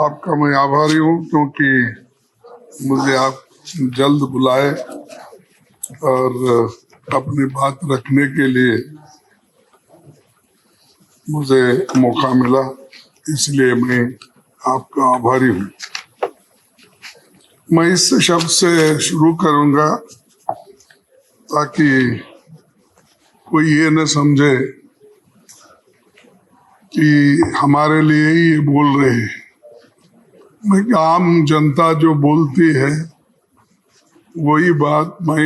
आपका मैं आभारी हूँ क्योंकि मुझे आप जल्द बुलाए और अपनी बात रखने के लिए मुझे मौका मिला, इसलिए मैं आपका आभारी हूँ। मैं इस शब्द से शुरू करूंगा ताकि कोई ये न समझे कि हमारे लिए ही ये बोल रहे हैं। मैं आम जनता जो बोलती है वही बात मैं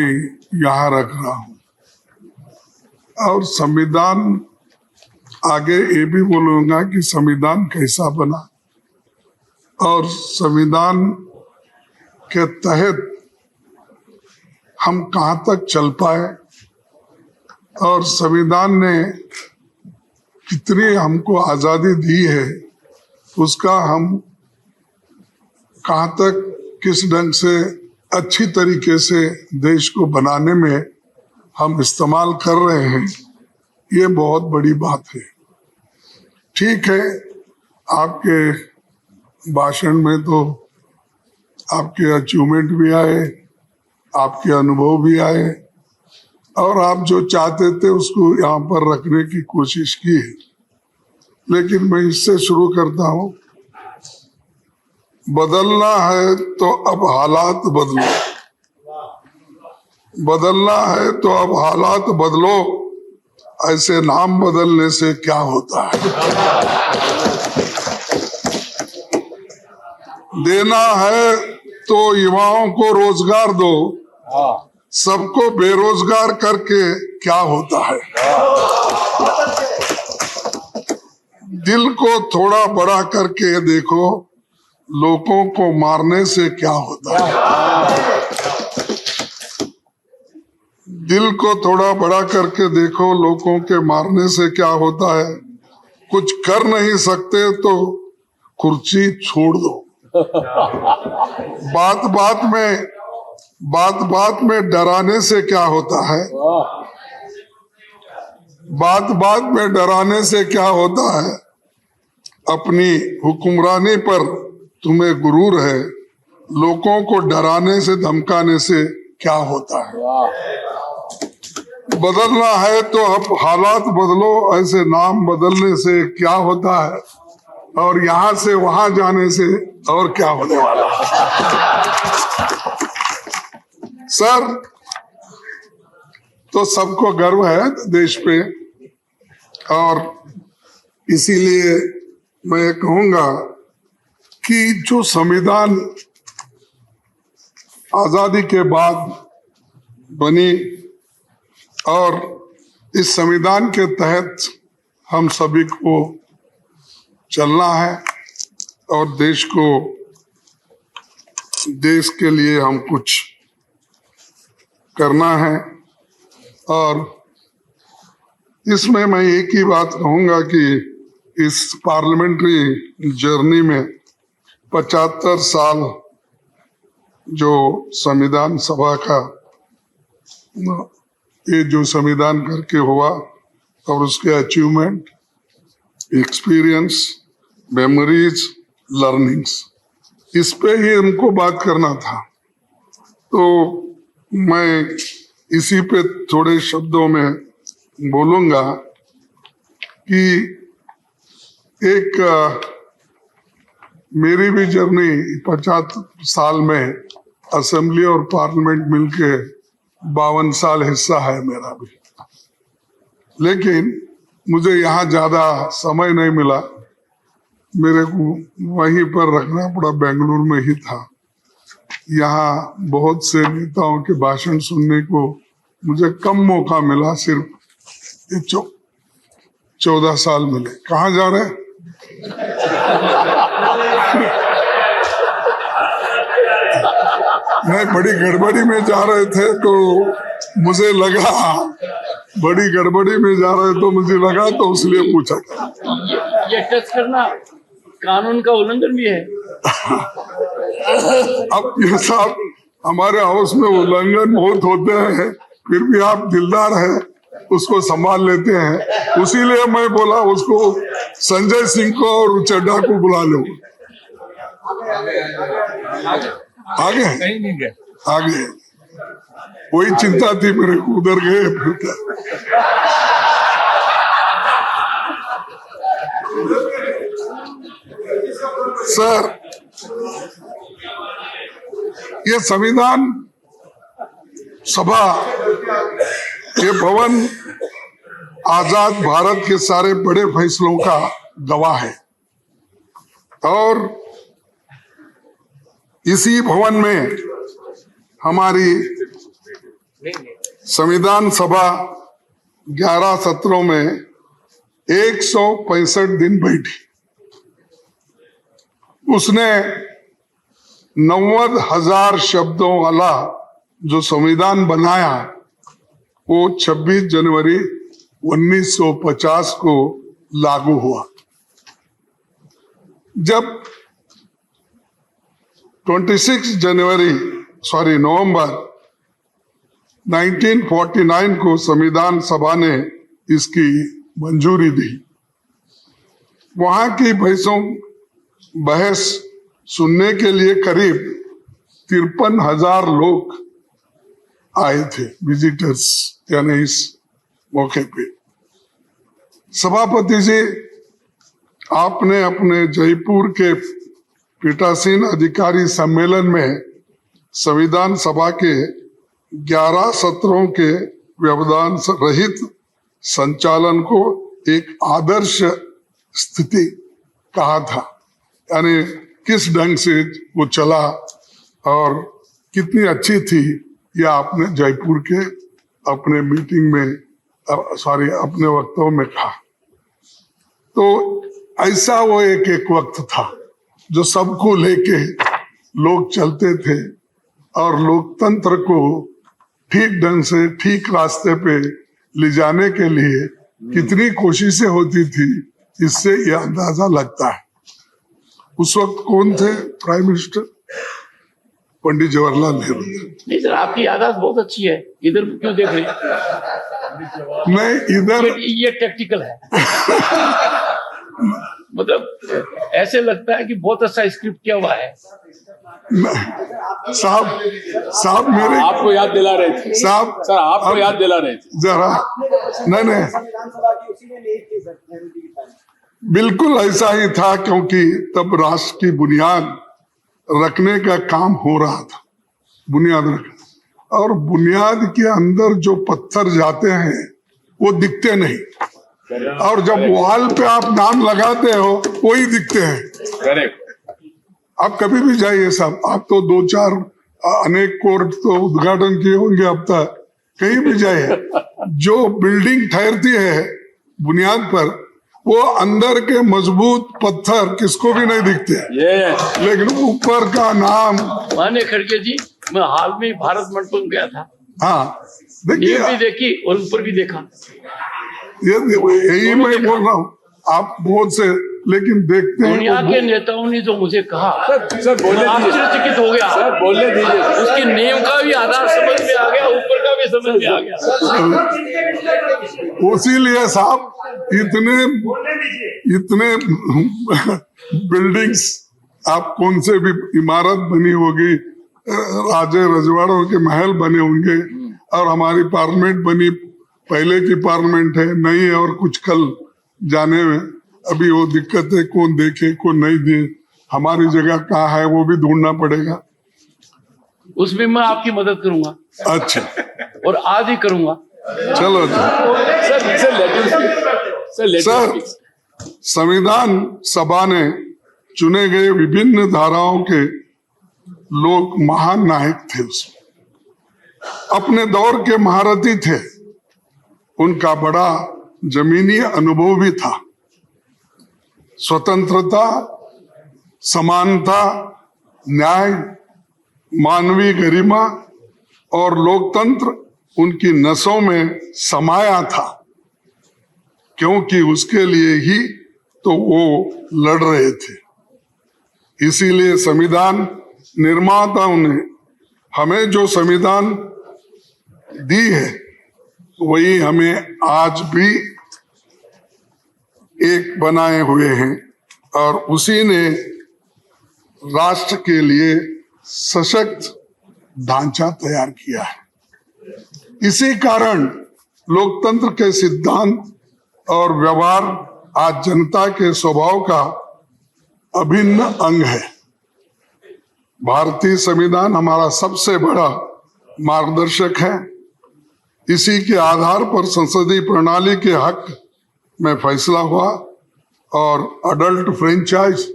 यहाँ रख रहा हूँ। और संविधान आगे ये भी बोलूंगा कि संविधान कैसा बना और संविधान के तहत हम कहाँ तक चल पाए और संविधान ने कितनी हमको आजादी दी है, उसका हम कहाँ तक किस ढंग से अच्छी तरीके से देश को बनाने में हम इस्तेमाल कर रहे हैं, ये बहुत बड़ी बात है। ठीक है, आपके भाषण में तो आपके अचीवमेंट भी आए, आपके अनुभव भी आए और आप जो चाहते थे उसको यहाँ पर रखने की कोशिश की है। लेकिन मैं इससे शुरू करता हूँ, बदलना है तो अब हालात बदलो, बदलना है तो अब हालात बदलो, ऐसे नाम बदलने से क्या होता है। देना है तो युवाओं को रोजगार दो, सबको बेरोजगार करके क्या होता है। दिल को थोड़ा बड़ा करके देखो, लोगों को मारने से क्या होता है। दिल को थोड़ा बड़ा करके देखो, लोगों के मारने से क्या होता है। कुछ कर नहीं सकते तो कुर्सी छोड़ दो। बात बात में डराने से क्या होता है। बात बात में डराने से क्या होता है। अपनी हुक्मरानी पर तुम्हें गुरूर है, लोगों को डराने से धमकाने से क्या होता है। बदलना है तो अब हालात बदलो, ऐसे नाम बदलने से क्या होता है और यहाँ से वहां जाने से और क्या होने वाला है। सर, तो सबको गर्व है देश पे और इसीलिए मैं कहूंगा कि जो संविधान आजादी के बाद बनी और इस संविधान के तहत हम सभी को चलना है और देश के लिए हम कुछ करना है। और इसमें मैं एक ही बात कहूंगा कि इस पार्लियामेंट्री जर्नी में 75 साल जो संविधान सभा का ये जो संविधान करके हुआ और उसके अचीवमेंट, एक्सपीरियंस, मेमोरीज, लर्निंग्स, इस पे ही हमको बात करना था। तो मैं इसी पे थोड़े शब्दों में बोलूंगा कि एक मेरी भी जर्नी 50 साल में असेंबली और पार्लियामेंट मिलके 52 साल हिस्सा है मेरा भी, लेकिन मुझे यहाँ ज्यादा समय नहीं मिला, मेरे को वहीं पर रखना पड़ा, बेंगलुरु में ही था। यहाँ बहुत से नेताओं के भाषण सुनने को मुझे कम मौका मिला, सिर्फ 14 साल मिले। कहाँ जा रहे हैं? नहीं, बड़ी गड़बड़ी में जा रहे थे तो मुझे लगा, बड़ी गड़बड़ी में जा रहे तो मुझे लगा, तो इसलिए पूछा। ये टच करना कानून का उल्लंघन भी है। अब ये सब हमारे हाउस में उल्लंघन बहुत होते हैं, फिर भी आप दिलदार हैं, उसको संभाल लेते हैं। उसीलिए मैं बोला उसको संजय सिंह को और चड्डा को बुला लो। आगे कहीं नहीं गए। आगे वही चिंता थी मेरे को, उधर गए फिर क्या। सर, ये संविधान सभा, ये भवन आजाद भारत के सारे बड़े फैसलों का गवाह है और इसी भवन में हमारी संविधान सभा 11 सत्रों में 165 दिन बैठी। उसने 90,000 शब्दों वाला जो संविधान बनाया वो 26 जनवरी 1950 को लागू हुआ। जब नवंबर 1949 को संविधान सभा ने इसकी मंजूरी दी। वहां की बहस सुनने के लिए करीब 53,000 लोग आए थे, विजिटर्स, यानी इस मौके पे। सभापति जी, आपने अपने जयपुर के पीठासीन अधिकारी सम्मेलन में संविधान सभा के 11 सत्रों के व्यवधान रहित संचालन को एक आदर्श स्थिति कहा था। यानी किस ढंग से वो चला और कितनी अच्छी थी, यह आपने जयपुर के अपने मीटिंग में अपने वक्तव्य में कहा। तो ऐसा वो एक वक्त था जो सबको लेके लोग चलते थे और लोकतंत्र को ठीक ढंग से ठीक रास्ते पे ले जाने के लिए कितनी कोशिशें होती थी, इससे यह अंदाजा लगता है। उस वक्त कौन थे प्राइम मिनिस्टर? पंडित जवाहरलाल नेहरू। नहीं सर, आपकी याददाश्त बहुत अच्छी है। इधर क्यों देख रहे हैं? मैं इधर ये टैक्टिकल है। मतलब ऐसे लगता है कि बहुत अच्छा स्क्रिप्ट किया हुआ है। साहब मेरे आपको याद दिला रहे थे साहब, सर, आपको याद दिला रहे थे जरा नहीं, बिल्कुल ऐसा ही था, क्योंकि तब राष्ट्र की बुनियाद रखने का काम हो रहा था। बुनियाद रखना, और बुनियाद के अंदर जो पत्थर जाते हैं वो दिखते नहीं, और जब वॉल पे आप नाम लगाते हो वही दिखते हैं। करेक्ट। आप कभी भी जाइए साहब, आप तो 2-4 अनेक कोर्ट तो उद्घाटन किए होंगे अब तक, कहीं भी जाइए, जो बिल्डिंग ठहरती है बुनियाद पर, वो अंदर के मजबूत पत्थर किसको भी नहीं दिखते, लेकिन ऊपर का नाम। माने खड़गे जी, मैं हाल में भारत मंडपम गया था। हाँ, नींव भी देखिए, देखी और ऊपर भी देखा। यही मैं बोल रहा हूँ, आप बहुत से लेकिन देखते हैं। दुनिया के नेताओं ने जो मुझे कहा, सर बोलने दीजिए, आश्चर्यचकित हो गया। सर बोलने दीजिए, उसकी नींव का भी आधार समझ में आ गया, ऊपर का भी समझ में आ गया। उसीलिए साहब इतने बिल्डिंग्स, आप कौन से भी इमारत बनी होगी, राजे रजवाड़ों के महल बने होंगे, और हमारी पार्लियामेंट बनी, पहले की पार्लियामेंट है, नई है, और कुछ कल जाने में अभी वो दिक्कत है, कौन देखे कौन नहीं दे, हमारी जगह कहाँ है वो भी ढूंढना पड़ेगा। उसमें मैं आपकी मदद करूंगा। अच्छा, और आज ही करूंगा। चलो सर, संविधान सभा ने चुने गए विभिन्न धाराओं के लोग महान नायक थे, उसमें अपने दौर के महारथी थे, उनका बड़ा जमीनी अनुभव भी था। स्वतंत्रता, समानता, न्याय, मानवीय गरिमा और लोकतंत्र उनकी नसों में समाया था, क्योंकि उसके लिए ही तो वो लड़ रहे थे। इसीलिए संविधान निर्माताओं ने हमें जो संविधान दी है, वही हमें आज भी एक बनाए हुए हैं, और उसी ने राष्ट्र के लिए सशक्त ढांचा तैयार किया है। इसी कारण लोकतंत्र के सिद्धांत और व्यवहार आज जनता के स्वभाव का अभिन्न अंग है। भारतीय संविधान हमारा सबसे बड़ा मार्गदर्शक है। इसी के आधार पर संसदीय प्रणाली के हक में फैसला हुआ और अडल्ट फ्रेंचाइज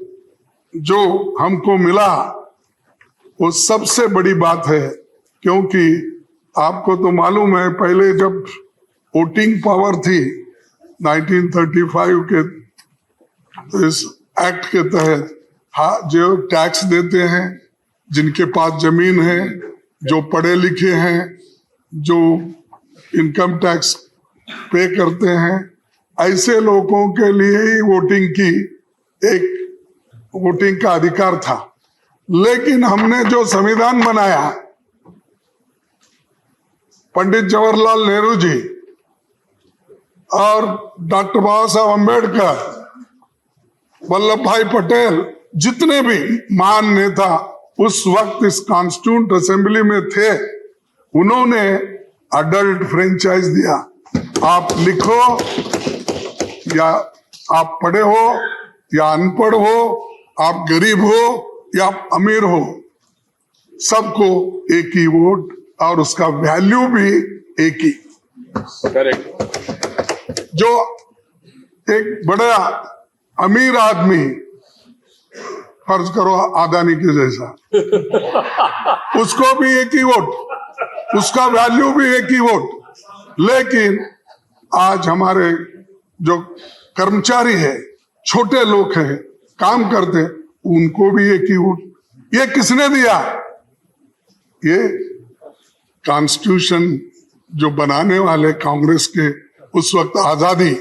जो हमको मिला वो सबसे बड़ी बात है, क्योंकि आपको तो मालूम है पहले जब वोटिंग पावर थी 1935 के इस एक्ट के तहत, हाँ, जो टैक्स देते हैं, जिनके पास जमीन है, जो पढ़े लिखे हैं, जो इनकम टैक्स पे करते हैं, ऐसे लोगों के लिए ही वोटिंग का अधिकार था। लेकिन हमने जो संविधान बनाया, पंडित जवाहरलाल नेहरू जी और डॉक्टर बाबा साहब अम्बेडकर, वल्लभ भाई पटेल, जितने भी महान नेता उस वक्त इस कॉन्स्टिट्यूंट असेंबली में थे, उन्होंने अडल्ट फ्रेंचाइज दिया। आप लिखो या आप पढ़े हो या अनपढ़ हो, आप गरीब हो या अमीर हो, सबको एक ही वोट और उसका वैल्यू भी एक ही। करेक्ट। जो एक बड़ा अमीर आदमी, फर्ज करो अदानी के जैसा, उसको भी एक ही वोट, उसका वैल्यू भी एक ही वोट। लेकिन आज हमारे जो कर्मचारी है, छोटे लोग हैं, काम करते, उनको भी एक ही वोट। ये किसने दिया? ये कॉन्स्टिट्यूशन जो बनाने वाले कांग्रेस के उस वक्त आजादी,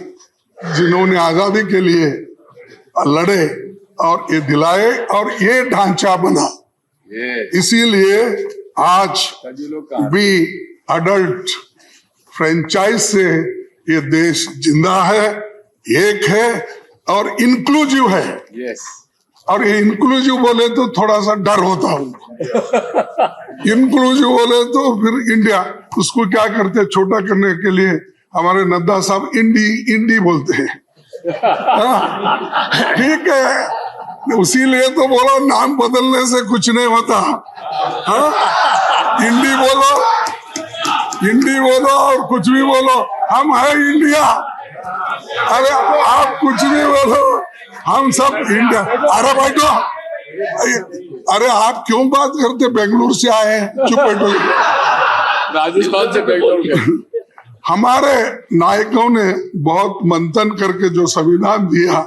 जिन्होंने आजादी के लिए लड़े और ये दिलाए और ये ढांचा बना। इसीलिए आज भी अडल्ट फ्रेंचाइज से ये देश जिंदा है, एक है और इंक्लूसिव है। यस। और ये इंक्लूसिव बोले तो थोड़ा सा डर होता है। इंक्लूसिव बोले तो फिर इंडिया, उसको क्या करते, छोटा करने के लिए हमारे नड्डा साहब इंडी बोलते हैं। ठीक है, उसीलिए तो बोलो नाम बदलने से कुछ नहीं होता। इंडी बोलो और कुछ भी बोलो, हम है इंडिया। अरे आप कुछ भी बोलो, हम सब इंडिया। अरे बैठो, अरे आप क्यों बात करते, बेंगलुरु से आए हैं, चुप बैठो। राजस्थान से बेंगलोर गए। हमारे नायकों ने बहुत मंथन करके जो संविधान दिया,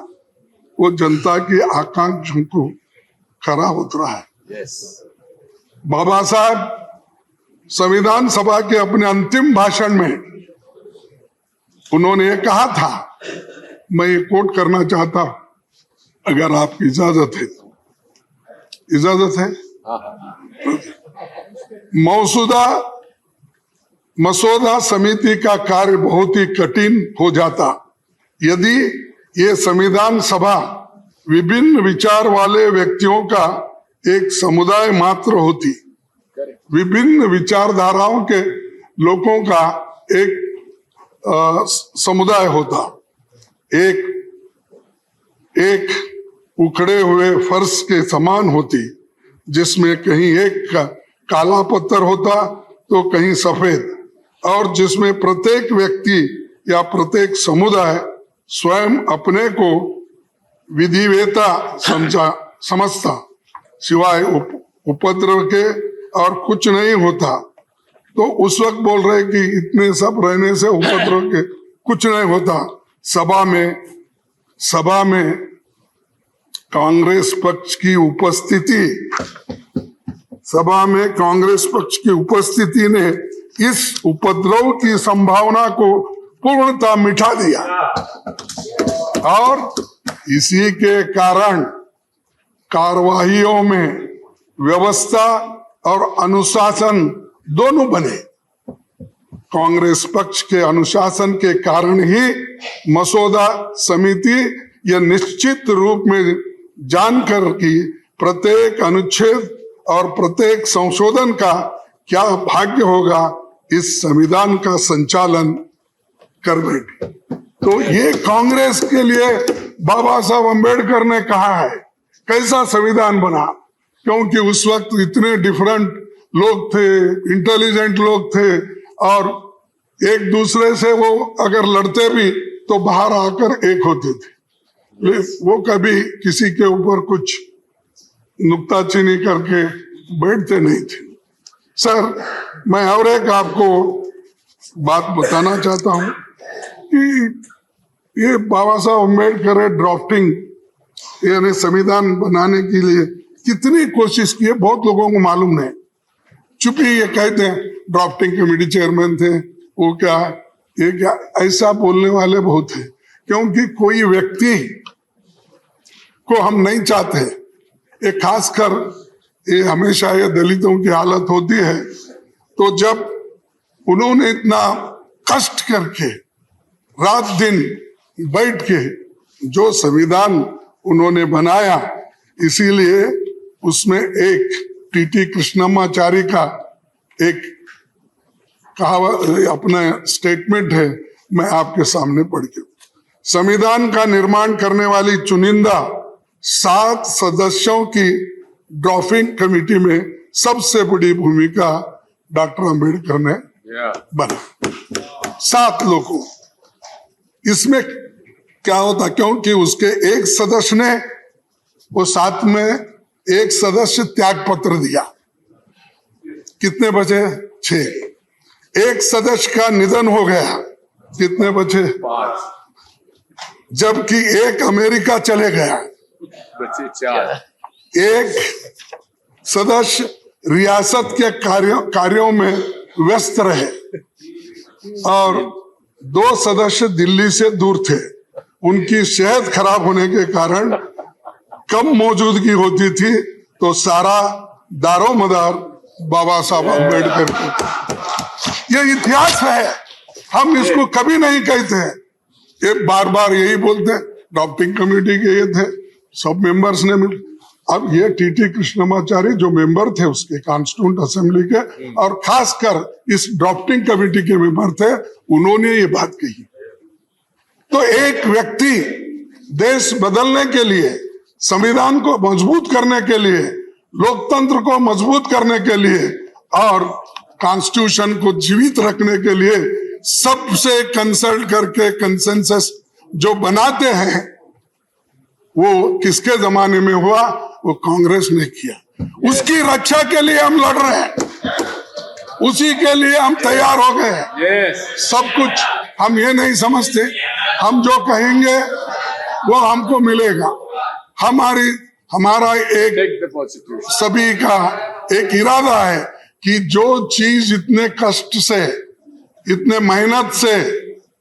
वो जनता की आकांक्षाओं को खरा उतरा है। यस। बाबा साहब संविधान सभा के अपने अंतिम भाषण में उन्होंने ये कहा था, मैं ये कोट करना चाहता, अगर आपकी इजाजत है। इजाजत है? मसौदा समिति का कार्य बहुत ही कठिन हो जाता यदि ये संविधान सभा विभिन्न विचार वाले व्यक्तियों का एक समुदाय मात्र होती। विभिन्न विचारधाराओं के लोगों का एक समुदाय होता। एक उखड़े हुए फर्श के समान होती, जिसमें कहीं एक का काला पत्थर होता तो कहीं सफेद, और जिसमें प्रत्येक व्यक्ति या प्रत्येक समुदाय स्वयं अपने को विधिवेता समझता, सिवाय उपद्रव के और कुछ नहीं होता। तो उस वक्त बोल रहे कि इतने सब रहने से उपद्रव के कुछ नहीं होता। सभा में कांग्रेस पक्ष की उपस्थिति ने इस उपद्रव की संभावना को पूर्णतः मिटा दिया, और इसी के कारण कार्यवाहियों में व्यवस्था और अनुशासन दोनों बने। कांग्रेस पक्ष के अनुशासन के कारण ही मसौदा समिति यह निश्चित रूप में जानकर कि प्रत्येक अनुच्छेद और प्रत्येक संशोधन का क्या भाग्य होगा इस संविधान का संचालन कर बैठी। तो ये कांग्रेस के लिए बाबा साहब अम्बेडकर ने कहा है कैसा संविधान बना, क्योंकि उस वक्त इतने डिफरेंट लोग थे, इंटेलिजेंट लोग थे, और एक दूसरे से वो अगर लड़ते भी तो बाहर आकर एक होते थे। वो कभी किसी के ऊपर कुछ नुक्ताचीनी करके बैठते नहीं थे। सर, मैं और एक आपको बात बताना चाहता हूं कि ये बाबा साहब अम्बेडकर ड्राफ्टिंग यानी संविधान बनाने के लिए कितनी कोशिश की है बहुत लोगों को मालूम नहीं। चूंकि ये कहते हैं ड्राफ्टिंग कमेटी चेयरमैन थे, वो क्या ये क्या, ऐसा बोलने वाले बहुत है, क्योंकि कोई व्यक्ति को हम नहीं चाहते। ये खासकर ये हमेशा ये दलितों की हालत होती है, तो जब उन्होंने इतना कष्ट करके रात दिन बैठ के जो संविधान उन्होंने बनाया, इसीलिए उसमें एक टीटी कृष्णमाचारी का एक कहावत अपना स्टेटमेंट है, मैं आपके सामने पढ़ के। संविधान का निर्माण करने वाली चुनिंदा 7 सदस्यों की ड्राफ्टिंग कमेटी में सबसे बड़ी भूमिका डॉक्टर अंबेडकर ने बना। 7 लोगों, इसमें क्या होता, क्योंकि उसके एक सदस्य ने वो 7 में एक सदस्य त्याग पत्र दिया, कितने बचे 6। एक सदस्य का निधन हो गया, कितने बचे 5, जबकि एक अमेरिका चले गया। बचे 4। एक सदस्य रियासत के कार्यों में व्यस्त रहे और 2 सदस्य दिल्ली से दूर थे। उनकी सेहत खराब होने के कारण कम मौजूदगी होती थी, तो सारा दारोमदार बाबा साहब अम्बेडकर की। ये इतिहास है, हम इसको कभी नहीं कहते हैं। ये बार बार यही बोलते हैं ड्राफ्टिंग कमेटी के ये थे, सब मेंबर्स ने मिल। अब ये टीटी कृष्णमाचारी जो मेंबर थे उसके कॉन्स्टिट्यूंट असेंबली के, और खासकर इस ड्राफ्टिंग कमेटी के मेंबर थे, उन्होंने ये बात कही। तो एक व्यक्ति देश बदलने के लिए, संविधान को मजबूत करने के लिए, लोकतंत्र को मजबूत करने के लिए और कॉन्स्टिट्यूशन को जीवित रखने के लिए सबसे कंसल्ट करके कंसेंसस जो बनाते हैं, वो किसके जमाने में हुआ? वो कांग्रेस ने किया। उसकी रक्षा के लिए हम लड़ रहे हैं, उसी के लिए हम तैयार हो गए। सब कुछ हम ये नहीं समझते, हम जो कहेंगे वो हमको मिलेगा। हमारा एक सभी का एक इरादा है कि जो चीज इतने कष्ट से, इतने मेहनत से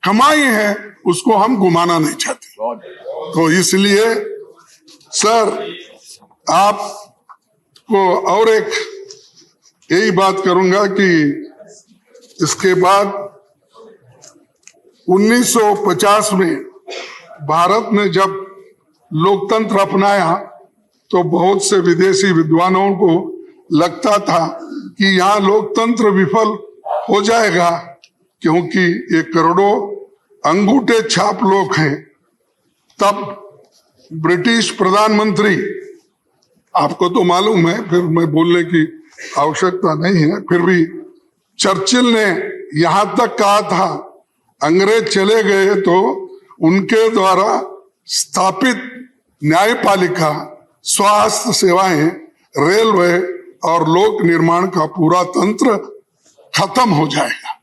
कमाई है, उसको हम गुमाना नहीं चाहते। तो इसलिए सर, आपको और एक यही बात करूंगा कि इसके बाद 1950 में भारत ने जब लोकतंत्र अपनाया, तो बहुत से विदेशी विद्वानों को लगता था कि यहाँ लोकतंत्र विफल हो जाएगा, क्योंकि ये करोड़ों अंगूठे छाप लोग हैं। तब ब्रिटिश प्रधानमंत्री, आपको तो मालूम है, फिर मैं बोलने की आवश्यकता नहीं है, फिर भी चर्चिल ने यहां तक कहा था, अंग्रेज चले गए तो उनके द्वारा स्थापित न्यायपालिका, स्वास्थ्य सेवाएं, रेलवे और लोक निर्माण का पूरा तंत्र खत्म हो जाएगा।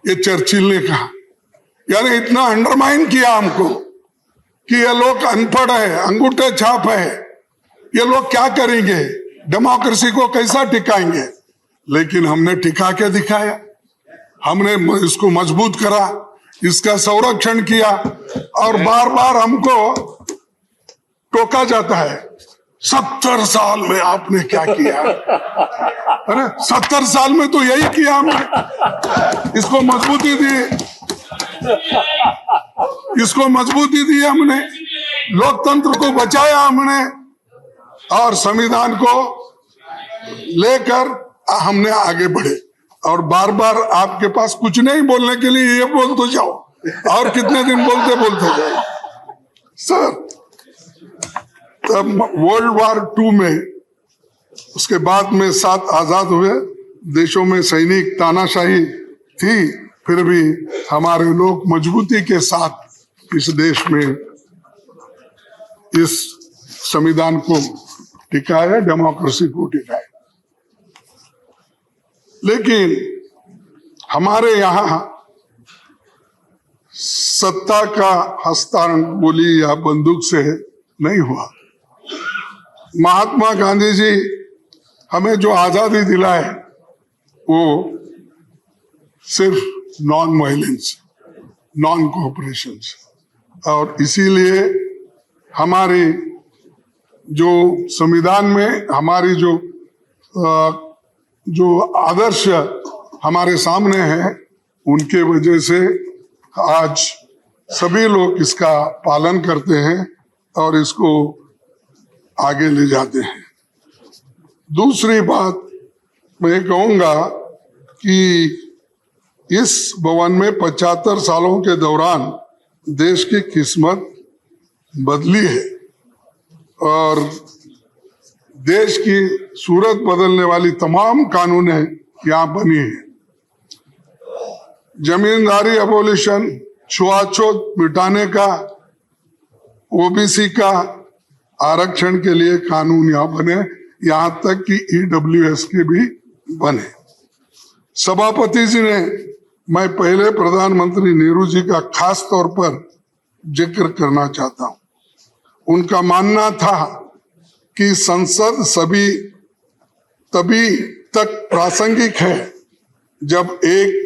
ये चर्चिल ने कहा। यानी इतना अंडरमाइन किया हमको कि ये लोग अनपढ़ है, अंगूठे छाप है, ये लोग क्या करेंगे, डेमोक्रेसी को कैसा टिकाएंगे। लेकिन हमने टिका के दिखाया, हमने इसको मजबूत करा, इसका संरक्षण किया। और बार बार हमको टोका जाता है, 70 साल में आपने क्या किया? अरे 70 साल में तो यही किया हमने, इसको मजबूती दी, इसको मजबूती दी हमने, लोकतंत्र को बचाया हमने। और संविधान को लेकर हमने आगे बढ़े। और बार बार आपके पास कुछ नहीं बोलने के लिए, ये बोल तो जाओ, और कितने दिन बोलते बोलते जाओ। सर, तब वर्ल्ड वार 2 में, उसके बाद में 7 आजाद हुए देशों में सैनिक तानाशाही थी, फिर भी हमारे लोग मजबूती के साथ इस देश में इस संविधान को टिकाया, डेमोक्रेसी को टिकाया। लेकिन हमारे यहाँ सत्ता का हस्तांतरण गोली या बंदूक से नहीं हुआ। महात्मा गांधी जी हमें जो आजादी दिलाए वो सिर्फ नॉन वायलेंस, नॉन कोऑपरेशन, और इसीलिए हमारी जो संविधान में हमारी जो आदर्श हमारे सामने है, उनके वजह से आज सभी लोग इसका पालन करते हैं और इसको आगे ले जाते हैं। दूसरी बात मैं कहूँगा कि इस भवन में 75 सालों के दौरान देश की किस्मत बदली है और देश की सूरत बदलने वाली तमाम कानूनें यहाँ बनी है। जमींदारी एबोलिशन, छुआछूत मिटाने का, ओबीसी का आरक्षण के लिए कानून यहाँ बने, यहाँ तक कि ईडब्ल्यूएस के भी बने। सभापति जी ने, मैं पहले प्रधानमंत्री नेहरू जी का खास तौर पर जिक्र करना चाहता हूँ। उनका मानना था कि संसद तभी तक प्रासंगिक है जब एक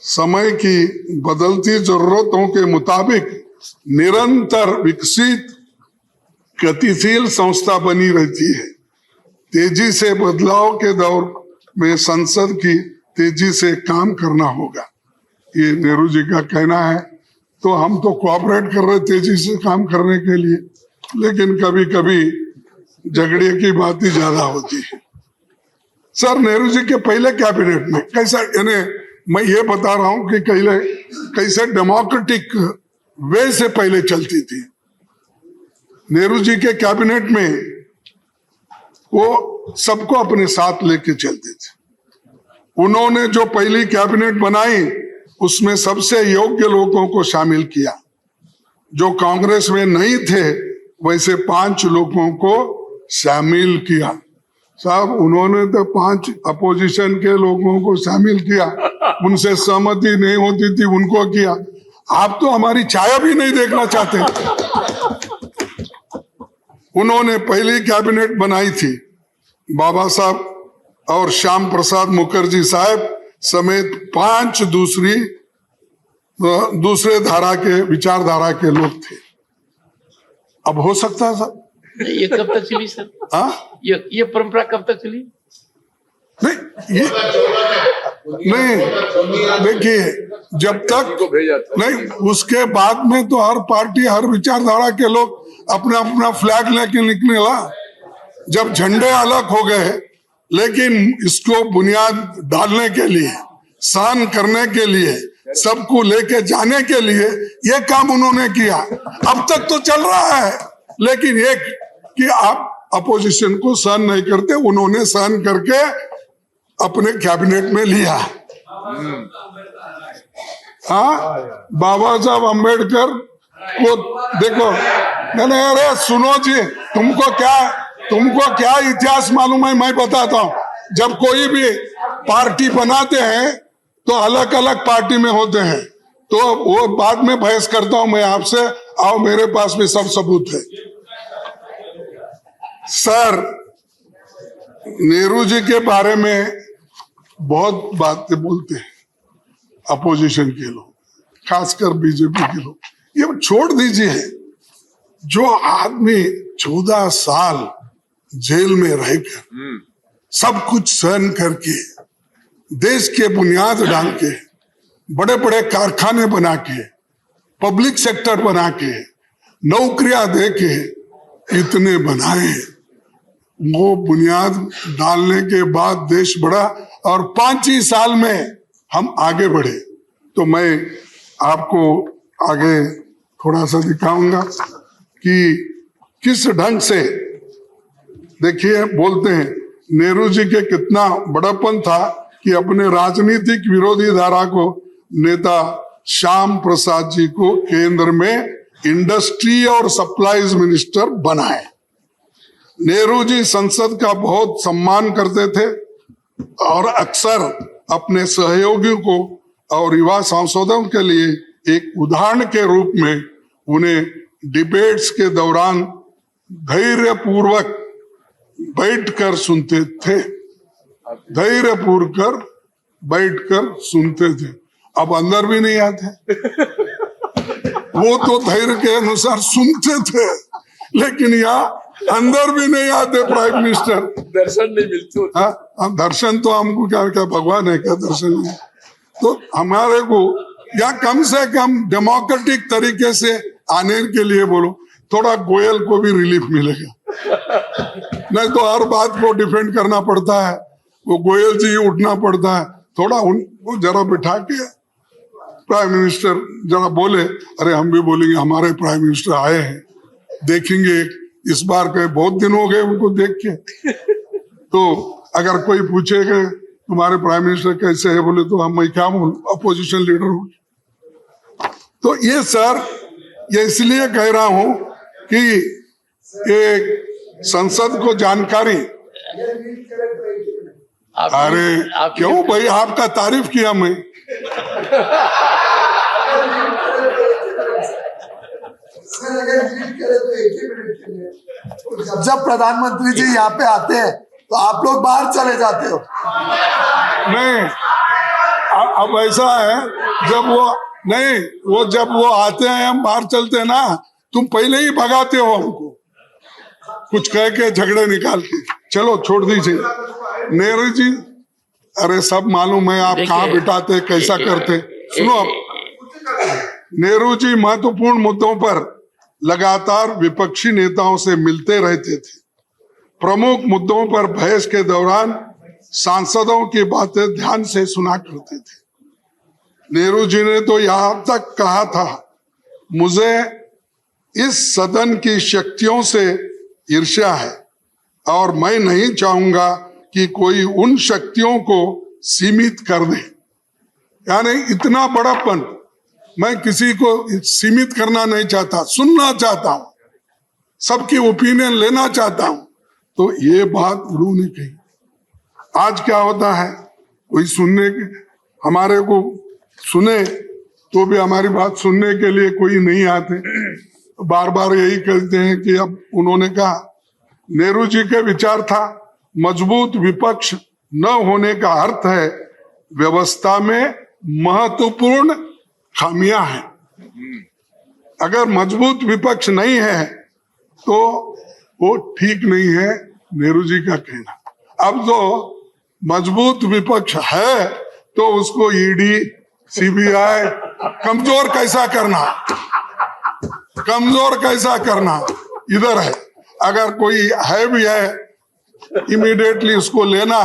समय की बदलती जरूरतों के मुताबिक निरंतर विकसित गतिशील संस्था बनी रहती है। तेजी से बदलाव के दौर में संसद की तेजी से काम करना होगा, ये नेहरू जी का कहना है। तो हम तो कोऑपरेट कर रहे तेजी से काम करने के लिए, लेकिन कभी कभी झगड़े की बात ही ज्यादा होती है। सर, नेहरू जी के पहले कैबिनेट में कैसा, यानी मैं ये बता रहा हूं कि कैसे डेमोक्रेटिक वे से पहले चलती थी। नेहरू जी के कैबिनेट में वो सबको अपने साथ लेके चलते थे। उन्होंने जो पहली कैबिनेट बनाई उसमें सबसे योग्य लोगों को शामिल किया। जो कांग्रेस में नहीं थे वैसे 5 लोगों को शामिल किया। साहब, उन्होंने तो 5 अपोजिशन के लोगों को शामिल किया, उनसे सहमति नहीं होती थी उनको किया। आप तो हमारी छाया भी नहीं देखना चाहते। उन्होंने पहली कैबिनेट बनाई थी बाबा साहब और श्याम प्रसाद मुखर्जी साहब समेत 5 दूसरे धारा के विचारधारा के लोग थे। अब हो सकता है सर, ये कब तक चली सर? हाँ, ये परंपरा कब तक चली? नहीं, ये नहीं, देखिए जब तक नहीं, उसके बाद में तो हर पार्टी हर विचारधारा के लोग अपना अपना फ्लैग लेके निकले ला। जब झंडे अलग हो गए, लेकिन इसको बुनियाद डालने के लिए, सहन करने के लिए, सबको लेके जाने के लिए ये काम उन्होंने किया। अब तक तो चल रहा है, लेकिन एक कि आप अपोजिशन को सहन नहीं करते, उन्होंने सहन करके अपने कैबिनेट में लिया। हाँ, बाबा साहब अम्बेडकर को देखो। नहीं, अरे सुनो जी, तुमको क्या इतिहास मालूम है, मैं बताता हूँ। जब कोई भी पार्टी बनाते हैं तो अलग अलग पार्टी में होते हैं, तो वो बाद में बहस करता हूं मैं आपसे। आओ, मेरे पास भी सब सबूत है। सर, नेहरू जी के बारे में बहुत बातें बोलते हैं अपोजिशन के लोग, खासकर बीजेपी के लोग। ये छोड़ दीजिए, जो आदमी 14 साल जेल में रहकर सब कुछ सहन करके देश के बुनियाद डाल के, बड़े बड़े कारखाने बना के, पब्लिक सेक्टर बना के, नौकरियां दे के, इतने बनाए, वो बुनियाद डालने के बाद देश बढ़ा और 5 ही साल में हम आगे बढ़े। तो मैं आपको आगे थोड़ा सा दिखाऊंगा कि किस ढंग से, देखिए बोलते हैं नेहरू जी के कितना बड़ापन था कि अपने राजनीतिक विरोधी धारा को नेता श्याम प्रसाद जी को केंद्र में इंडस्ट्री और सप्लाईज मिनिस्टर बनाए। नेहरू जी संसद का बहुत सम्मान करते थे और अक्सर अपने सहयोगियों को और युवा सांसदों के लिए एक उदाहरण के रूप में उन्हें डिबेट्स के दौरान धैर्यपूर्वक बैठकर सुनते थे, धैर्यपूर्वक बैठकर सुनते थे। अब अंदर भी नहीं आते, वो तो धैर्य के अनुसार सुनते थे, लेकिन यहाँ अंदर भी नहीं आते प्राइम मिनिस्टर। दर्शन नहीं मिलते। हाँ, दर्शन तो हमको क्या क्या भगवान है क्या दर्शन नहीं? तो हमारे को या कम से कम डेमोक्रेटिक तरीके से आने के लिए बोलो, थोड़ा गोयल को भी रिलीफ मिलेगा। नहीं तो हर बात को डिफेंड करना पड़ता है, वो गोयल जी उठना पड़ता है। थोड़ा उनको जरा बिठा के प्राइम मिनिस्टर जरा बोले, अरे हम भी बोलेंगे हमारे प्राइम मिनिस्टर आए हैं, देखेंगे इस बार के बहुत दिन हो गए उनको देख के। तो अगर कोई पूछे कि तुम्हारे प्राइम मिनिस्टर कैसे है, बोले तो हम मैं क्या बोलूं, अपोजिशन लीडर हूं। तो ये सर, ये इसलिए कह रहा हूं कि एक संसद को जानकारी। अरे क्यों भाई, आपका तारीफ किया मैं। जब प्रधानमंत्री जी यहाँ पे आते हैं तो आप लोग बाहर चले जाते हो। नहीं, अब ऐसा है, जब वो आते हैं हम बाहर चलते हैं ना, तुम पहले ही भगाते हो हमको, कुछ कह के झगड़े निकाल के। चलो छोड़ दीजिए। नेहरू जी, अरे सब मालूम है आप कहाँ बिठाते, कैसा करते। सुनो, नेहरू जी महत्वपूर्ण मुद्दों पर लगातार विपक्षी नेताओं से मिलते रहते थे। प्रमुख मुद्दों पर बहस के दौरान सांसदों की बातें ध्यान से सुना करते थे। नेहरू जी ने तो यहां तक कहा था, मुझे इस सदन की शक्तियों से ईर्ष्या है और मैं नहीं चाहूंगा कि कोई उन शक्तियों को सीमित कर दे। यानी इतना बड़ापन, मैं किसी को सीमित करना नहीं चाहता, सुनना चाहता हूं, सबकी ओपिनियन लेना चाहता हूं। तो ये बात उन्होंने कही। आज क्या होता है, कोई सुनने के, हमारे को सुने तो भी हमारी बात सुनने के लिए कोई नहीं आते, बार बार यही कहते हैं कि अब उन्होंने कहा। नेहरू जी के विचार था, मजबूत विपक्ष न होने का अर्थ है व्यवस्था में महत्वपूर्ण खामियां हैं। अगर मजबूत विपक्ष नहीं है तो वो ठीक नहीं है, नेहरू जी का कहना। अब तो मजबूत विपक्ष है तो उसको ईडी, सीबीआई कमजोर कैसा करना, कमजोर कैसा करना इधर है। अगर कोई है भी है, इमीडिएटली उसको लेना,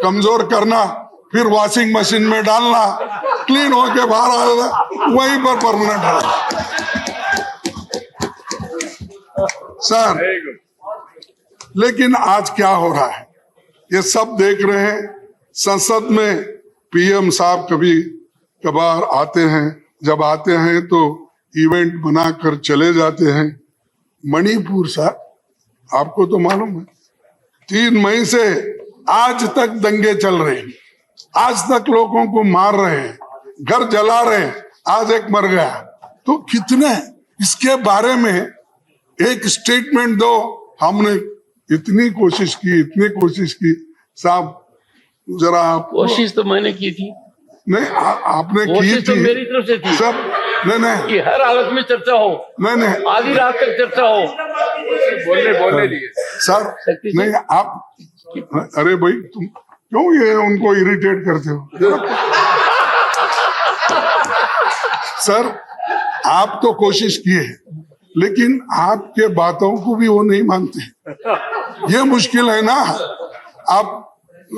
कमजोर करना, फिर वॉशिंग मशीन में डालना, क्लीन होके बाहर आएगा, वहीं पर परमानेंट है। सर, लेकिन आज क्या हो रहा है, ये सब देख रहे हैं। संसद में पीएम साहब कभी कभार आते हैं, जब आते हैं तो इवेंट बनाकर चले जाते हैं। मणिपुर साहब, आपको तो मालूम है, 3 मई से आज तक दंगे चल रहे हैं, आज तक लोगों को मार रहे हैं, घर जला रहे हैं, आज एक मर गया। तो कितने, इसके बारे में एक स्टेटमेंट दो। हमने इतनी कोशिश की साहब, जरा कोशिश तो मैंने की थी। नहीं, आपने की कोशिश तो थी मेरी तरफ से थी सब। नहीं कि हर हालत में चर्चा हो, नहीं आधी रात तक चर्चा हो। बोलने दिए सर, नहीं आप, अरे भाई तुम क्यों ये उनको इरिटेट करते हो? सर, आप तो कोशिश किए, लेकिन आपके बातों को भी वो नहीं मानते। ये मुश्किल है ना। आप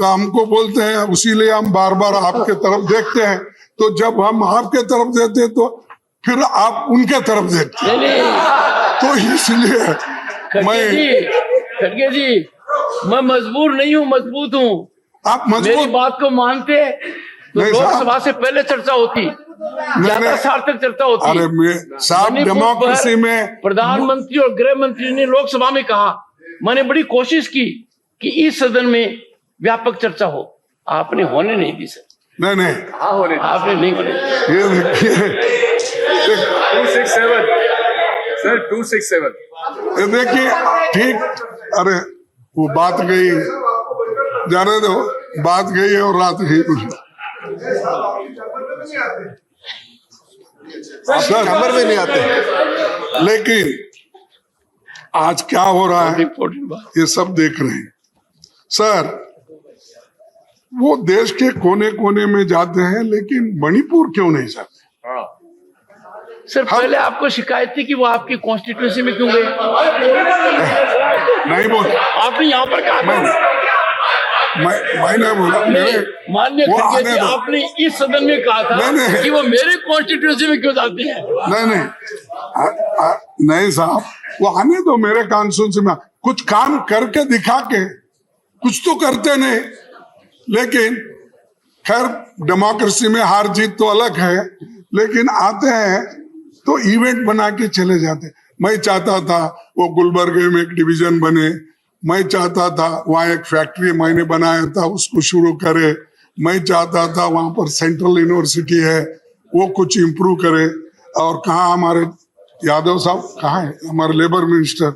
हमको बोलते हैं, उसीलिए हम बार बार आपके तरफ देखते हैं। तो जब हम आपके तरफ देते हैं तो फिर आप उनके तरफ देखते हैं। नहीं नहीं तो इसलिए खड़गे जी मैं मजबूर नहीं हूँ, मजबूत हूँ। आप मेरी मजबूत बात को मानते तो नहीं साहब। लोकसभा से पहले चर्चा होती, ज्यादा नहीं। सार्थक चर्चा होती। अरे साहब, मणिपुर डेमोक्रेसी पर में प्रधानमंत्री और गृह मंत्री ने लोकसभा में कहा, मैंने बड़ी कोशिश की कि इस सदन में व्यापक चर्चा हो, आपने होने नहीं दी सर। नहीं नहीं, हाँ होने आपने नहीं होने दी। ये देखिए 267 सर 267 ये देखिए ठीक। अरे वो बात गई, जाने दो, बात गई और रात गई कुछ। सर खबर में नहीं आते। लेकिन आज क्या हो रहा है इम्पोर्टेंट बात। ये सब देख रहे हैं सर। वो देश के कोने कोने में जाते हैं, लेकिन मणिपुर क्यों नहीं जाते? हाँ सर पहले आपको शिकायत थी कि वो आपकी कॉन्स्टिट्यूंसी में क्यों गए? नहीं बोल, आपने यहाँ पर कहा था। मैं नहीं बोला। मेरे माननीय वो खड़गे आने जी, दो। आपने इस सदन में कहा था नहीं। कि वो मेरे कॉन्स्टिट्यूंसी में क्यों जाते हैं? नहीं नहीं साहब, वो आने दो मेरे कॉन्स्टिट्यूंसी में। कुछ काम करके दिखा के, कुछ तो करते नहीं। लेकिन खैर डेमोक्रेसी में हार जीत तो अलग है, लेकिन आते हैं तो इवेंट बना के चले जाते। मैं चाहता था वो गुलबर्गे में एक डिवीजन बने, मैं चाहता था वहाँ एक फैक्ट्री मैंने बनाया था उसको शुरू करे, मैं चाहता था वहाँ पर सेंट्रल यूनिवर्सिटी है वो कुछ इम्प्रूव करे। और कहाँ हमारे यादव साहब कहाँ है, हमारे लेबर मिनिस्टर,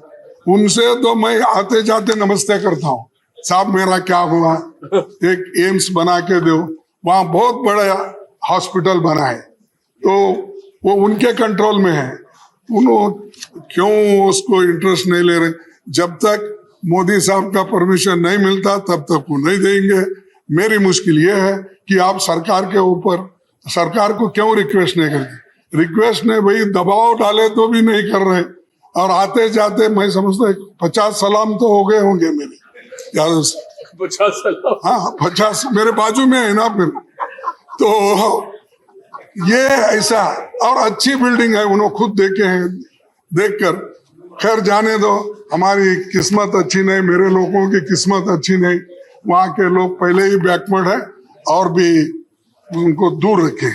उनसे तो मैं आते जाते नमस्ते करता हूँ, साहब मेरा क्या हुआ, एक एम्स बना के दो। वहाँ बहुत बड़ा हॉस्पिटल बना है, तो वो उनके कंट्रोल में है। उन्होंने क्यों उसको इंटरेस्ट नहीं ले रहे? जब तक मोदी साहब का परमिशन नहीं मिलता तब तक वो नहीं देंगे। मेरी मुश्किल ये है कि आप सरकार के ऊपर, सरकार को क्यों रिक्वेस्ट नहीं करते? रिक्वेस्ट नहीं भाई, दबाव डाले तो भी नहीं कर रहे। और आते जाते मैं समझता 50 सलाम तो हो गए होंगे मेरे यादव से। 50 साल हाँ 50 मेरे बाजू में है ना फिर। तो ये ऐसा, और अच्छी बिल्डिंग है, उन्होंने खुद देखे हैं, देखकर। खैर जाने दो, हमारी किस्मत अच्छी नहीं, मेरे लोगों की किस्मत अच्छी नहीं। वहाँ के लोग पहले ही बैकवर्ड है और भी उनको दूर रखे।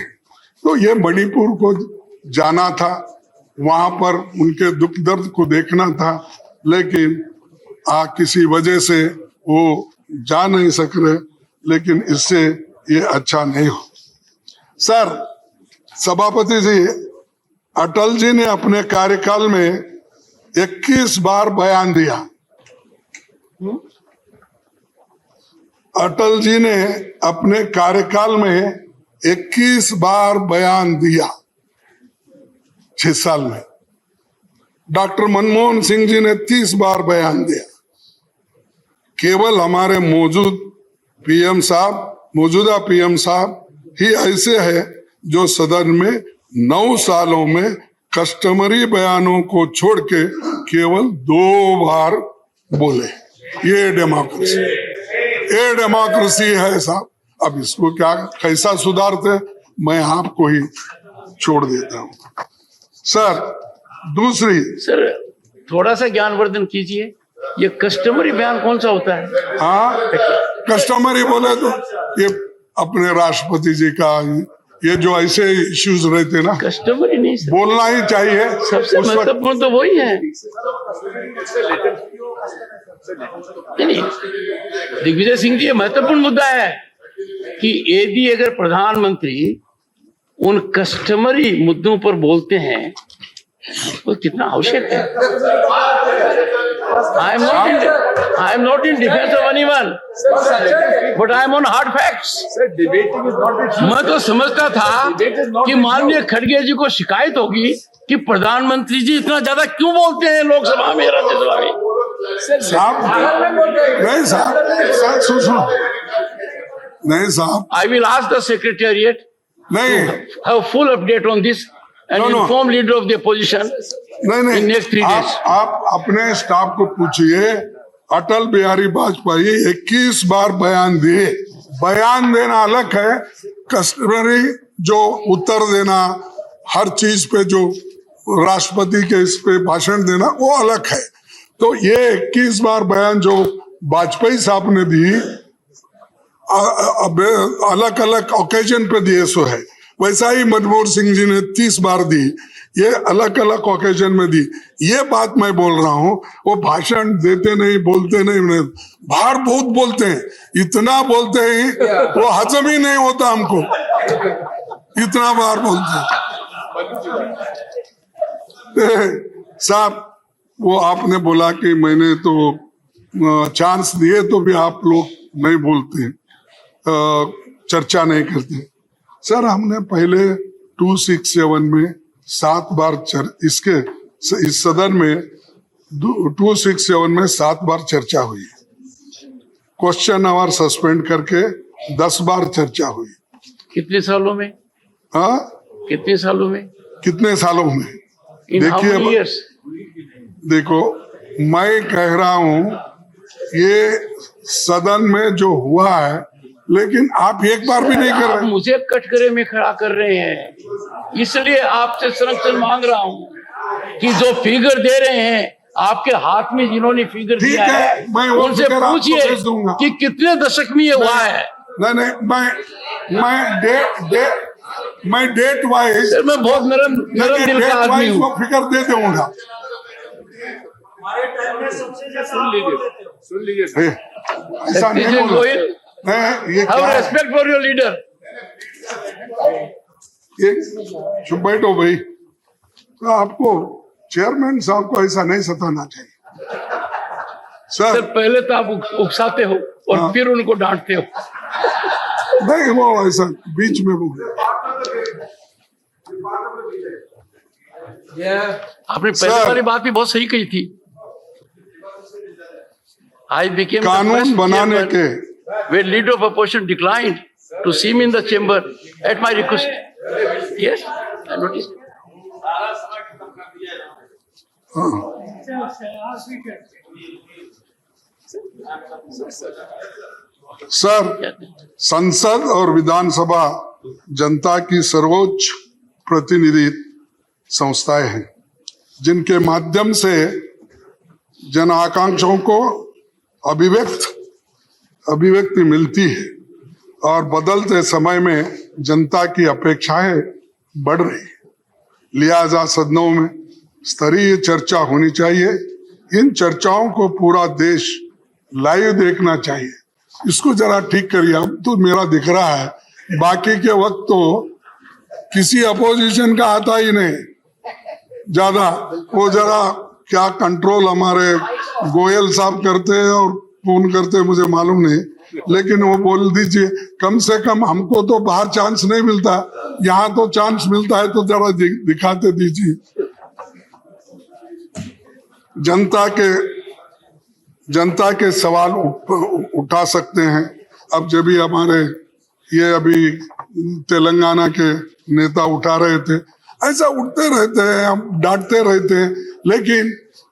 तो ये मणिपुर को जाना था, वहां पर उनके दुख दर्द को देखना था, लेकिन किसी वजह से वो जा नहीं सक रहे। लेकिन इससे ये अच्छा नहीं हो। सर सभापति जी, अटल जी ने अपने कार्यकाल में 21 बार बयान दिया। अटल जी ने अपने कार्यकाल में 21 बार बयान दिया 6 साल में। डॉक्टर मनमोहन सिंह जी ने 30 बार बयान दिया। केवल हमारे मौजूदा पीएम साहब ही ऐसे है जो सदन में 9 सालों में कस्टमरी बयानों को छोड़ के केवल 2 बार बोले। ये डेमोक्रेसी है साहब। अब इसको क्या कैसा सुधारते, मैं आपको ही छोड़ देता हूँ। सर दूसरी, सर थोड़ा सा ज्ञानवर्धन कीजिए, ये कस्टमरी बयान कौन सा होता है? हाँ कस्टमरी बोले तो ये अपने राष्ट्रपति जी का, ये जो ऐसे इश्यूज रहते ना, कस्टमरी नहीं सर, बोलना ही चाहिए। सबसे उस वक्त- महत्वपूर्ण तो वही है। नहीं, दिग्विजय सिंह जी, ये महत्वपूर्ण मुद्दा है कि यदि अगर प्रधानमंत्री उन कस्टमरी मुद्दों पर बोलते हैं तो कितना आवश्यक है। I am not in defence of anyone, but I am on hard facts. Debating is not मैं तो समझता था कि माननीय खड़गे जी को शिकायत होगी कि प्रधानमंत्री जी इतना ज्यादा क्यों बोलते हैं लोकसभा में, राज्यसभा में। साहब नहीं साहब, सुनो नहीं साहब, I will ask the secretariat नहीं have full update on this and No, no. inform leader of the opposition नहीं in next 3 days. आप अपने स्टाफ को पूछिए, अटल बिहारी वाजपेयी 21 बार बयान दिए। बयान देना अलग है, कस्टमरी जो उत्तर देना हर चीज पे, जो राष्ट्रपति के इस पे भाषण देना, वो अलग है। तो ये 21 बार बयान जो वाजपेयी साहब ने दी, अलग अलग ओकेजन पे दिए सो है। वैसा ही मनमोहन सिंह जी ने 30 बार दी, ये अलग अलग ओकेजन में दी। ये बात मैं बोल रहा हूँ, वो भाषण देते नहीं, बोलते नहीं, बाहर बहुत बोलते हैं, इतना बोलते हैं वो हजम ही नहीं होता हमको, इतना बार बोलते हैं। साहब, वो आपने बोला कि मैंने तो चांस दिए तो भी आप लोग नहीं बोलते, चर्चा नहीं करते। सर, हमने पहले 267 में 7 बार इसके इस सदन में 267 में 7 बार चर्चा हुई, क्वेश्चन आवर सस्पेंड करके 10 बार चर्चा हुई। कितने सालों में? हाँ, कितने सालों में? कितने सालों में? In how many देखिए, years? देखो, मैं कह रहा हूं ये सदन में जो हुआ है, लेकिन आप एक बार भी नहीं कर आप रहे। मुझे कटघरे में खड़ा कर रहे हैं, इसलिए आपसे संरक्षण मांग रहा हूं कि जो फिगर दे रहे हैं, आपके हाथ में जिन्होंने फिगर ठीक दिया है, है, मैं वो उनसे फिगर आपको पूछिए भेज दूंगा। कि कितने दशक में ये हुआ है। नहीं, मैं डेट वाइज, सर, मैं बहुत नरम दिल का आदमी हूँ। वो फिगर दे दूंगा। सुन लीजिए सर। ऐसा नहीं President बोला। Goyal, नहीं, ये have क्या है? respect for your leader. ये चुप बैठो भाई। तो आपको चेयरमैन साहब को ऐसा नहीं सताना चाहिए। सर, सर, पहले तो आप उकसाते हो और हाँ। फिर उनको डांटते हो। नहीं, वो ऐसा बीच में बोले। आपने पहले सर। वाली बात भी बहुत सही कही थी। I became कानून बनाने के when leader of opposition declined to see me in the chamber at my request. Yes, I noticed. Sir, संसद और विधानसभा जनता की सर्वोच्च प्रतिनिधि संस्थाएं हैं, जिनके माध्यम से जन आकांक्षाओं को अभिव्यक्ति मिलती है और बदलते समय में जनता की अपेक्षाएं बढ़ रही है। लिहाजा सदनों में स्तरीय चर्चा होनी चाहिए। इन चर्चाओं को पूरा देश लाइव देखना चाहिए। इसको जरा ठीक करिए। अब तो मेरा दिख रहा है, बाकी के वक्त तो किसी अपोजिशन का आता ही नहीं ज्यादा। वो जरा क्या कंट्रोल हमारे गोयल साहब करते हैं और फोन करते हैं, मुझे मालूम नहीं, लेकिन वो बोल दीजिए, कम से कम हमको तो बाहर चांस नहीं मिलता, यहाँ तो चांस मिलता है, तो जरा दिखाते दीजिए। जनता के सवाल उठा सकते हैं। अब जब भी हमारे ये अभी तेलंगाना के नेता उठा रहे थे, ऐसा उठते रहते हैं, हम डांटते रहते हैं, लेकिन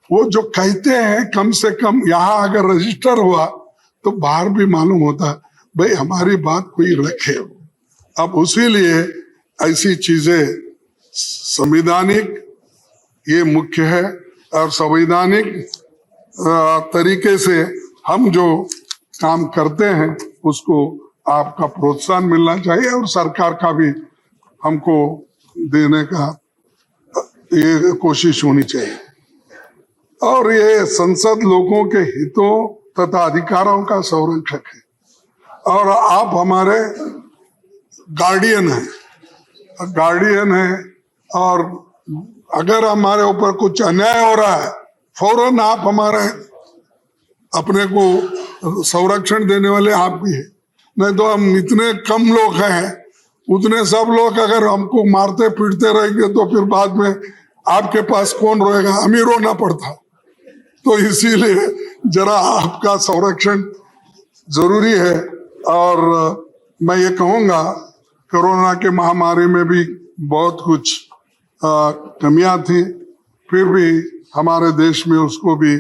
वो जो कहते हैं, कम से कम यहाँ अगर रजिस्टर हुआ तो बाहर भी मालूम होता भाई हमारी बात कोई रखे। अब उसी लिए ऐसी चीजें संवैधानिक ये मुख्य है, और संवैधानिक तरीके से हम जो काम करते हैं उसको आपका प्रोत्साहन मिलना चाहिए, और सरकार का भी हमको देने का ये कोशिश होनी चाहिए। और ये संसद लोगों के हितों तथा अधिकारों का संरक्षक है, और आप हमारे गार्डियन हैं, और अगर हमारे ऊपर कुछ अन्याय हो रहा है, फौरन आप हमारे अपने को संरक्षण देने वाले आप भी हैं। नहीं तो हम इतने कम लोग हैं, उतने सब लोग अगर हमको मारते पीटते रहेंगे तो फिर बाद में आपके पास कौन रहेगा, हम ही रोना पड़ता। तो इसीलिए जरा आपका संरक्षण जरूरी है। और मैं ये कहूँगा, कोरोना के महामारी में भी बहुत कुछ कमियां थी, फिर भी हमारे देश में उसको भी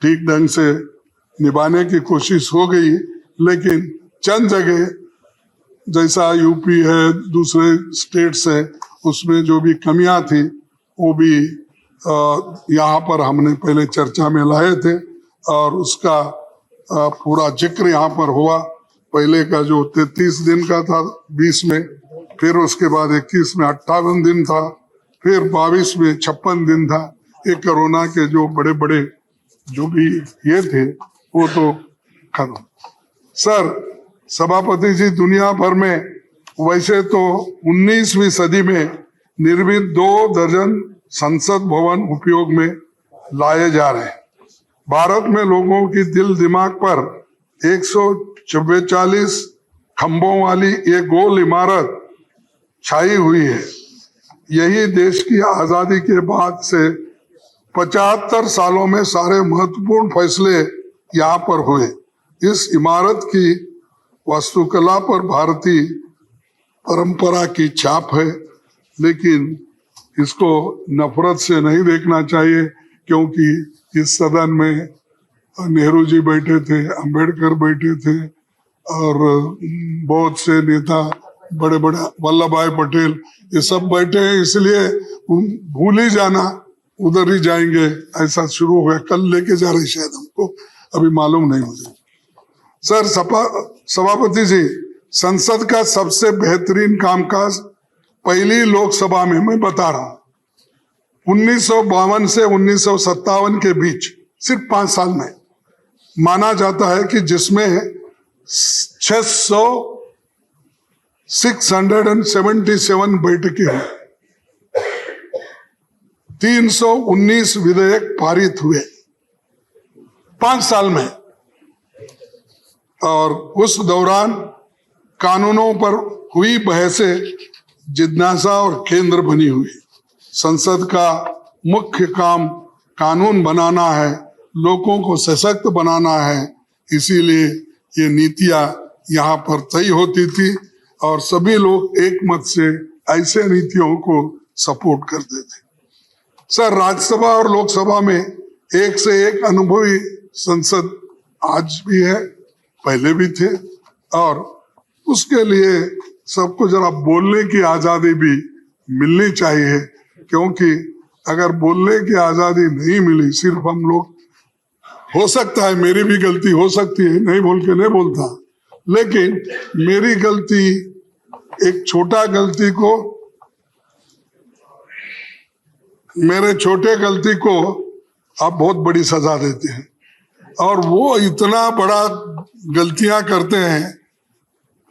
ठीक ढंग से निभाने की कोशिश हो गई। लेकिन चंद जगह जैसा यूपी है, दूसरे स्टेट्स है, उसमें जो भी कमियां थी वो भी यहाँ पर हमने पहले चर्चा में लाए थे और उसका पूरा जिक्र यहाँ पर हुआ। पहले का जो 33 दिन का था 20 में, फिर उसके बाद 21 में 58 दिन था, फिर 22 में 56 दिन था। ये कोरोना के जो बड़े बड़े जो भी ये थे वो तो खत्म। सर सभापति जी, दुनिया भर में वैसे तो 19वीं सदी में निर्मित 2 दर्जन संसद भवन उपयोग में लाए जा रहे हैं। भारत में लोगों की दिल दिमाग पर 144 खंभों वाली ये गोल इमारत छाई हुई है। यही देश की आजादी के बाद से 75 सालों में सारे महत्वपूर्ण फैसले यहाँ पर हुए। इस इमारत की वास्तुकला पर भारतीय परंपरा की छाप है, लेकिन इसको नफरत से नहीं देखना चाहिए, क्योंकि इस सदन में नेहरू जी बैठे थे, अंबेडकर बैठे थे और बहुत से नेता, बड़े बड़े वल्लभ भाई पटेल, ये सब बैठे हैं। इसलिए भूल ही जाना, उधर ही जाएंगे, ऐसा शुरू हो गया। कल लेके जा रहे शायद, हमको अभी मालूम नहीं मुझे। सर सभापति जी, संसद का सबसे बेहतरीन कामकाज पहली लोकसभा में मैं बता रहा हूं, 1952 से 1957 के बीच सिर्फ 5 साल में माना जाता है कि जिसमें 677 बैठकें हुई, 319 विधेयक पारित हुए 5 साल में। और उस दौरान कानूनों पर हुई बहसें जिज्ञासा और केंद्र बनी हुई। संसद का मुख्य काम कानून बनाना है, लोगों को सशक्त बनाना है, इसीलिए ये नीतियां यहाँ पर तय होती थी और सभी लोग एक मत से ऐसे नीतियों को सपोर्ट करते थे। सर राज्यसभा और लोकसभा में एक से एक अनुभवी संसद आज भी है, पहले भी थे, और उसके लिए सबको जरा बोलने की आजादी भी मिलनी चाहिए, क्योंकि अगर बोलने की आजादी नहीं मिली, सिर्फ हम लोग, हो सकता है मेरी भी गलती हो सकती है, नहीं बोल के नहीं बोलता, लेकिन मेरी गलती, एक छोटा गलती को, मेरे छोटे गलती को आप बहुत बड़ी सजा देते हैं, और वो इतना बड़ा गलतियां करते हैं,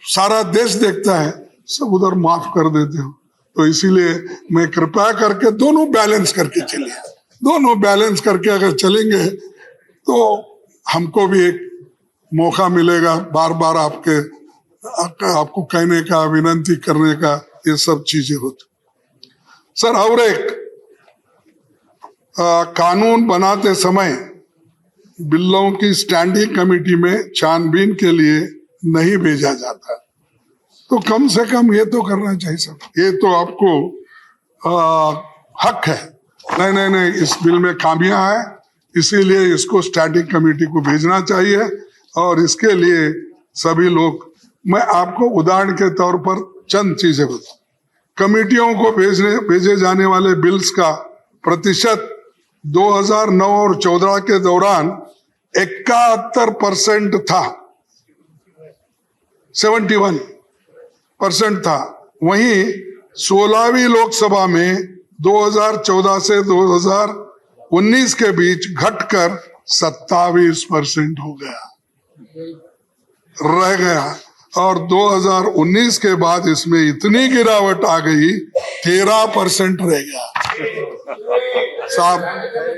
सारा देश देखता है, सब उधर माफ कर देते हो। तो इसीलिए मैं कृपया करके दोनों बैलेंस करके चलिए, दोनों बैलेंस करके अगर चलेंगे तो हमको भी एक मौका मिलेगा बार बार आपको कहने का, विनती करने का, ये सब चीजें होती। सर और एक कानून बनाते समय बिलों की स्टैंडिंग कमेटी में छानबीन के लिए नहीं भेजा जाता, तो कम से कम ये तो करना चाहिए सर, ये तो आपको हक है। नहीं नहीं, इस बिल में खामियां हैं, इसीलिए इसको स्टैंडिंग कमेटी को भेजना चाहिए। और इसके लिए सभी लोग, मैं आपको उदाहरण के तौर पर चंद चीजें बताऊं। कमेटियों को भेजे जाने वाले बिल्स का प्रतिशत 2009 और 14 के दौरान 71% था, 71% था। वहीं 16वीं लोकसभा में 2014 से 2019 के बीच घटकर 27% हो गया, रह गया। और 2019 के बाद इसमें इतनी गिरावट आ गई, 13% रह गया। साहब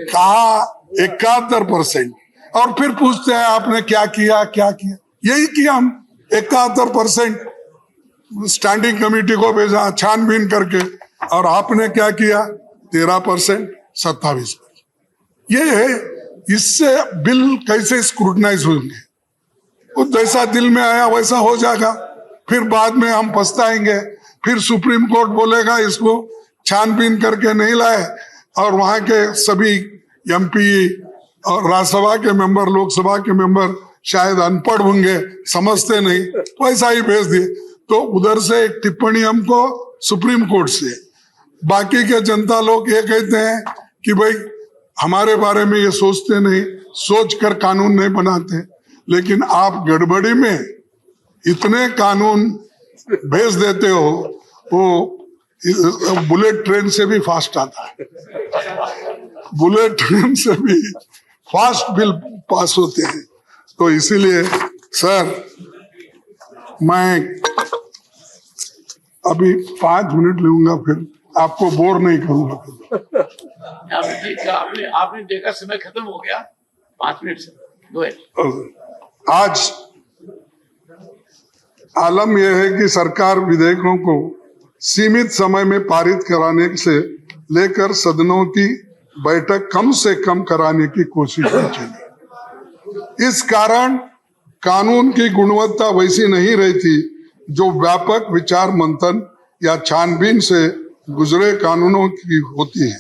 कहा 71%, और फिर पूछते हैं आपने क्या किया, क्या किया? यही किया हम, 71% स्टैंडिंग कमेटी को भेजा छानबीन करके, और आपने क्या किया? 13%, 27%। ये है, इससे बिल कैसे स्क्रूटनाइज होंगे? वो जैसा दिल में आया वैसा हो जाएगा, फिर बाद में हम पछताएंगे, फिर सुप्रीम कोर्ट बोलेगा इसको छानबीन करके नहीं लाए और वहां के सभी एमपी और राज्यसभा के मेंबर, लोकसभा के मेंबर शायद अनपढ़ होंगे, समझते नहीं, तो ऐसा ही भेज दिए। तो उधर से एक टिप्पणी हमको सुप्रीम कोर्ट से, बाकी के जनता लोग ये कहते हैं कि भाई हमारे बारे में ये सोचते नहीं, सोच कर कानून नहीं बनाते। लेकिन आप गड़बड़ी में इतने कानून भेज देते हो, वो बुलेट ट्रेन से भी फास्ट आता है, बुलेट ट्रेन से भी फास्ट बिल पास होते हैं। तो इसीलिए सर मैं अभी 5 मिनट लूंगा, फिर आपको बोर नहीं करूंगा। आपने देखा समय खत्म हो गया 5 मिनट से। Go ahead. आज आलम यह है कि सरकार विधेयकों को सीमित समय में पारित कराने से लेकर सदनों की बैठक कम से कम कराने की कोशिश में चली। इस कारण कानून की गुणवत्ता वैसी नहीं रहती जो व्यापक विचार मंथन या छानबीन से गुजरे कानूनों की होती है।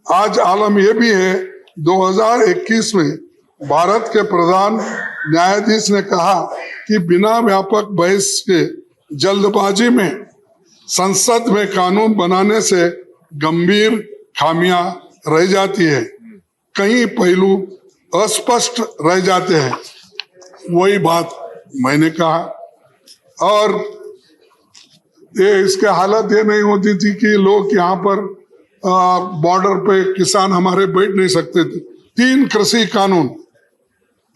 आज आलम यह भी है, 2021 में भारत के प्रधान न्यायाधीश ने कहा कि बिना व्यापक बहस के जल्दबाजी में संसद में कानून बनाने से गंभीर खामियां रह जाती है, कई पहलू अस्पष्ट रह जाते हैं। वही बात मैंने कहा। और ये इसके हालत ये नहीं होती थी कि लोग यहाँ पर बॉर्डर पे किसान हमारे बैठ नहीं सकते थे। 3 कृषि कानून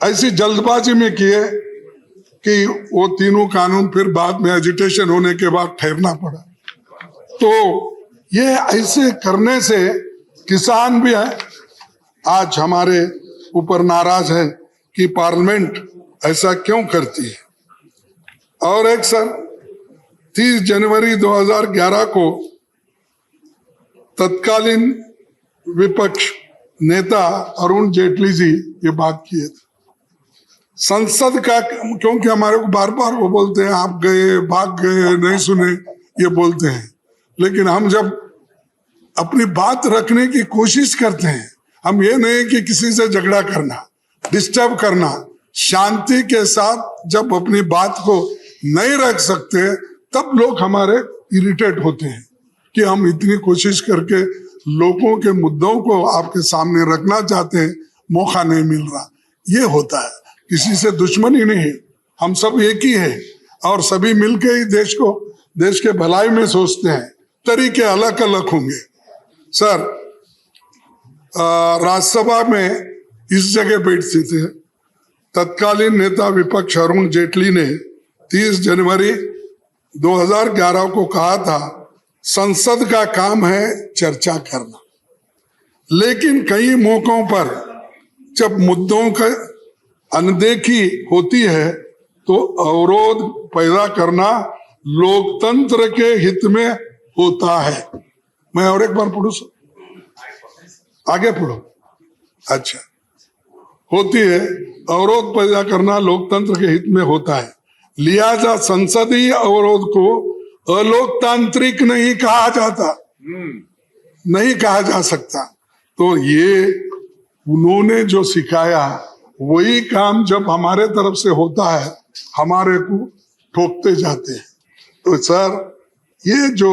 ऐसी जल्दबाजी में किए कि वो तीनों कानून फिर बाद में एजिटेशन होने के बाद ठहरना पड़ा। तो ये ऐसे करने से किसान भी है आज हमारे ऊपर नाराज है कि पार्लियामेंट ऐसा क्यों करती है। और एक सर 30 जनवरी 2011 को तत्कालीन विपक्ष नेता अरुण जेटली जी ये बात किए थे संसद का, क्योंकि हमारे को बार बार वो बोलते हैं आप गए, भाग गए, नहीं सुने, ये बोलते हैं। लेकिन हम जब अपनी बात रखने की कोशिश करते हैं, हम ये नहीं कि किसी से झगड़ा करना, डिस्टर्ब करना, शांति के साथ जब अपनी बात को नहीं रख सकते तब लोग हमारे इरिटेट होते हैं कि हम इतनी कोशिश करके लोगों के मुद्दों को आपके सामने रखना चाहते हैं, मौका नहीं मिल रहा। ये होता है, किसी से दुश्मनी नहीं है, हम सब एक ही है और सभी मिलके ही देश के भलाई में सोचते हैं। तरीके अलग अलग होंगे। सर राज्यसभा में इस जगह बैठते थे तत्कालीन नेता विपक्ष अरुण जेटली ने 30 जनवरी 2011 को कहा था संसद का काम है चर्चा करना, लेकिन कई मौकों पर जब मुद्दों का अनदेखी होती है तो अवरोध पैदा करना लोकतंत्र के हित में होता है। मैं और एक बार पढ़ू सर, आगे पढ़ो। अच्छा, होती है, अवरोध पैदा करना लोकतंत्र के हित में होता है, लिहाजा संसदीय अवरोध को अलोकतांत्रिक नहीं कहा जाता, नहीं कहा जा सकता। तो ये उन्होंने जो सिखाया वही काम जब हमारे तरफ से होता है हमारे को ठोकते जाते हैं। तो सर ये जो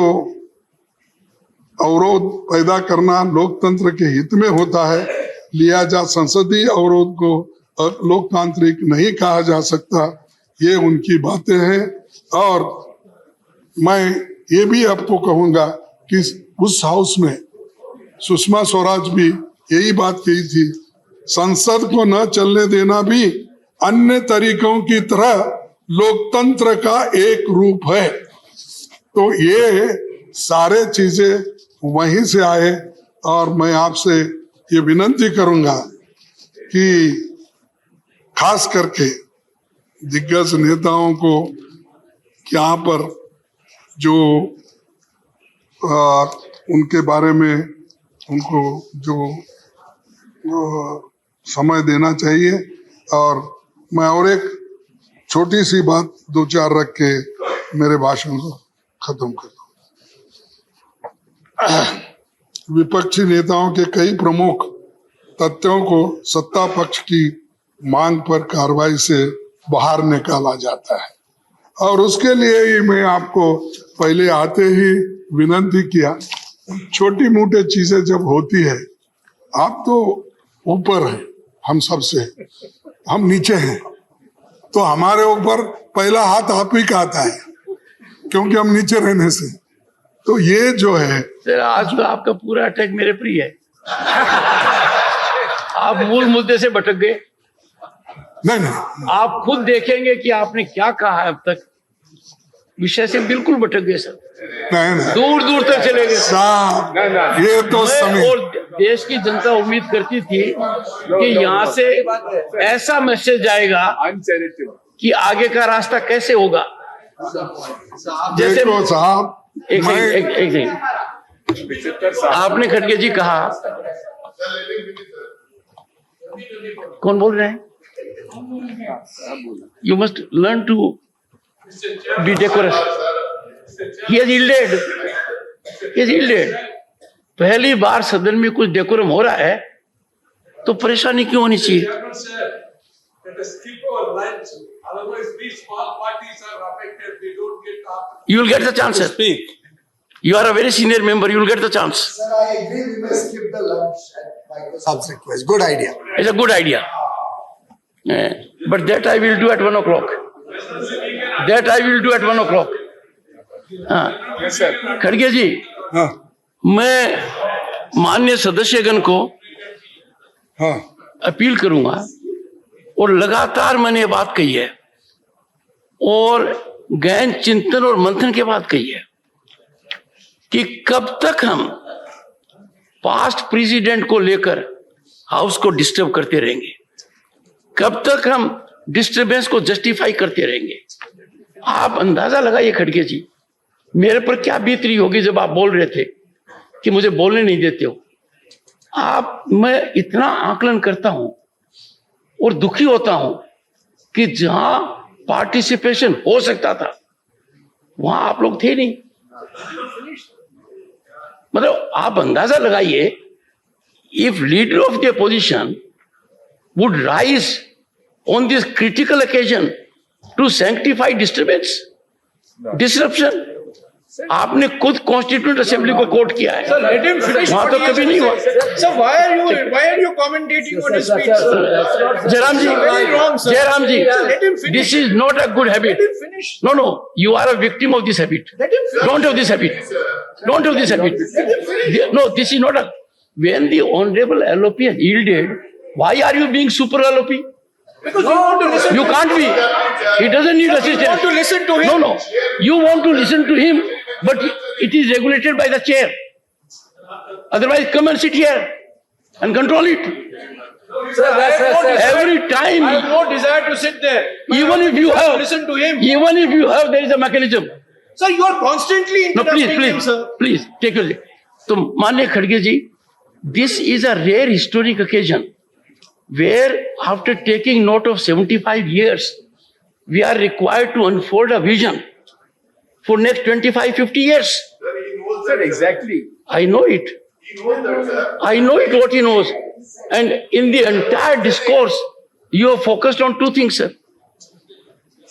अवरोध पैदा करना लोकतंत्र के हित में होता है, लिहाजा संसदीय अवरोध को लोकतांत्रिक नहीं कहा जा सकता, ये उनकी बातें हैं। और मैं ये भी आपको कहूंगा कि उस हाउस में सुषमा स्वराज भी यही बात कही थी, संसद को न चलने देना भी अन्य तरीकों की तरह लोकतंत्र का एक रूप है। तो ये सारे चीजें वहीं से आए। और मैं आपसे ये विनती करूंगा कि खास करके दिग्गज नेताओं को यहाँ पर जो उनके बारे में उनको जो समय देना चाहिए। और मैं और एक छोटी सी बात 2-4 रख के मेरे भाषण को खत्म करता हूँ। विपक्षी नेताओं के कई प्रमुख तथ्यों को सत्ता पक्ष की मांग पर कार्रवाई से बाहर निकाला जाता है और उसके लिए ही मैं आपको पहले आते ही विनती किया, छोटी मोटी चीजें जब होती है, आप तो ऊपर हैं हम सबसे, हम नीचे हैं, तो हमारे ऊपर पहला हाथ आप ही का आता है क्योंकि हम नीचे रहने से। तो ये जो है सर, आज तो आपका पूरा अटैक मेरे पर ही है। आप मूल मुद्दे से भटक गए। नहीं, आप खुद देखेंगे कि आपने क्या कहा है अब तक, विषय से बिल्कुल भटक गए सर, नहीं दूर दूर तक चले गए। साहब, ये तो मैं समय और देश की जनता उम्मीद करती थी कि यहाँ से ऐसा मैसेज जाएगा Uncharitably. कि आगे का रास्ता कैसे होगा। जैसे देखो साहब, एक मैं सेकंड, आपने खड़गे जी कहा, कौन बोल रहे हैं? You must learn to be decorous. He has yielded. He has yielded. पहली बार सदन में कुछ डेकोरम हो रहा है तो परेशानी क्यों होनी चाहिए? Let us keep our lines. Otherwise, we small parties are affected. We don't get up. You will get the chance, sir. Speak. You are a very senior member. You will get the chance. Sir, I agree. We may skip the lunch at Microsoft's request. Good idea. It's a good idea. But that I will do at 1 o'clock. That I will do at 1 o'clock. हाँ, Yes, sir. खड़गे जी, हाँ मैं माननीय सदस्यगण को हाँ appeal करूंगा और लगातार मैंने ये बात कही है और गहन चिंतन और मंथन के बाद कही है कि कब तक हम पास्ट प्रेसिडेंट को लेकर हाउस को डिस्टर्ब करते रहेंगे, कब तक हम डिस्टर्बेंस को जस्टिफाई करते रहेंगे। आप अंदाजा लगाइए खड़गे जी, मेरे पर क्या बीत रही होगी जब आप बोल रहे थे कि मुझे बोलने नहीं देते हो। आप, मैं इतना आकलन करता हूं और दुखी होता हूं कि जहां पार्टिसिपेशन हो सकता था वहां आप लोग थे नहीं। मतलब आप अंदाजा लगाइए, if leader of the opposition would rise on this critical occasion to sanctify disturbance, disruption. आपने खुद कॉन्स्टिट्यूंट असेंबली को कोट किया है, Let him finish वहां what तो he has कभी to नहीं say. हुआ। Sir, why are you commentating on his speech? Jairam ji, Very wrong, sir. Jairam ji, Sir, let him finish. this is not a good habit. Let him finish. No, you are a victim of this habit. Let him finish. Don't have this habit. Don't have this habit. No, this is not a. When the honorable LOP has yielded, why are you being super LOP? Because you want to listen. You can't be. He doesn't need assistance. You want to listen to him. No. You want to listen to him, but it is regulated by the chair. Otherwise, come and sit here and control it. Every time, I have no desire to sit there. even if you have, Listen to him. even if you have, there is a mechanism. Sir, you are constantly No, interrupting him, sir. please, take your seat. तो माननीय खड़गे जी, this is a rare historic occasion where after taking note of 75 years, we are required to unfold a vision for next 25, 50 years. Sir, exactly. I know it. I know it what he knows. And in the entire discourse, you have focused on two things, sir.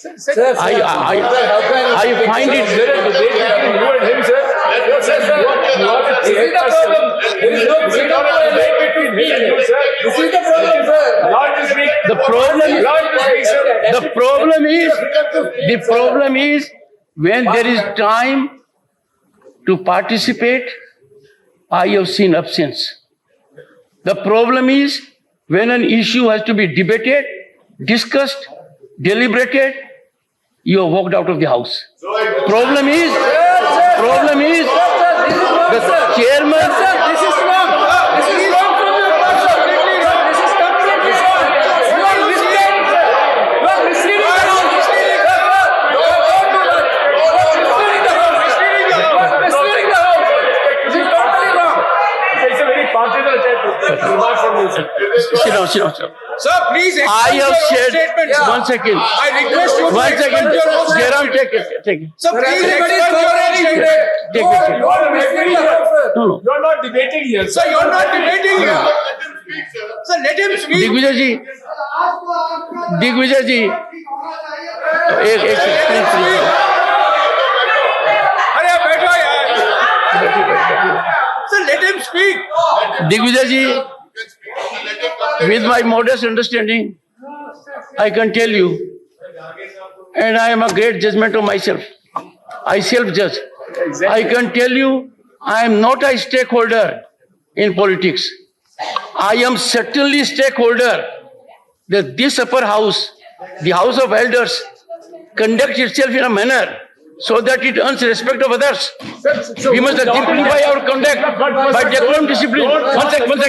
I find it You and him, sir. This is the problem. There is no debate between me and you, sir. This is the problem, sir. Lord is weak. the problem is, Lord is weak, sir. the problem is when there is time to participate, I have seen absence. The problem is when an issue has to be debated, discussed, deliberated, you have walked out of the house. Problem is the chairman. This is wrong. This is wrong from your part. Completely wrong. This is completely wrong. You are misleading. You are misleading the house. Misleading the house. You are misleading the house. This is totally wrong. It's a very partisan attack. Remark from you, sir. Sit down. Sir, please I expunge have your own said, statements. one second. I request you to One second. expunge your own Jairam, statement. take it. Sir, please expunge your own statement. take the chair. You are misleading here, sir. No, no. You are not debating here. Sir, you are not debating here. Sir, let him speak. Digvijay जी, दिग्विजय जी, एक second. अरे बैठो यार। Sir, let him speak. Digvijay ji, with my modest understanding, I can tell you, and I am a great judgment of myself. I self-judge. I can tell you, I am not a stakeholder in politics. I am certainly stakeholder that this upper house, the House of Elders, conducts itself in a manner so that it earns respect of others. We must exemplify our conduct by decorum, discipline. One second. One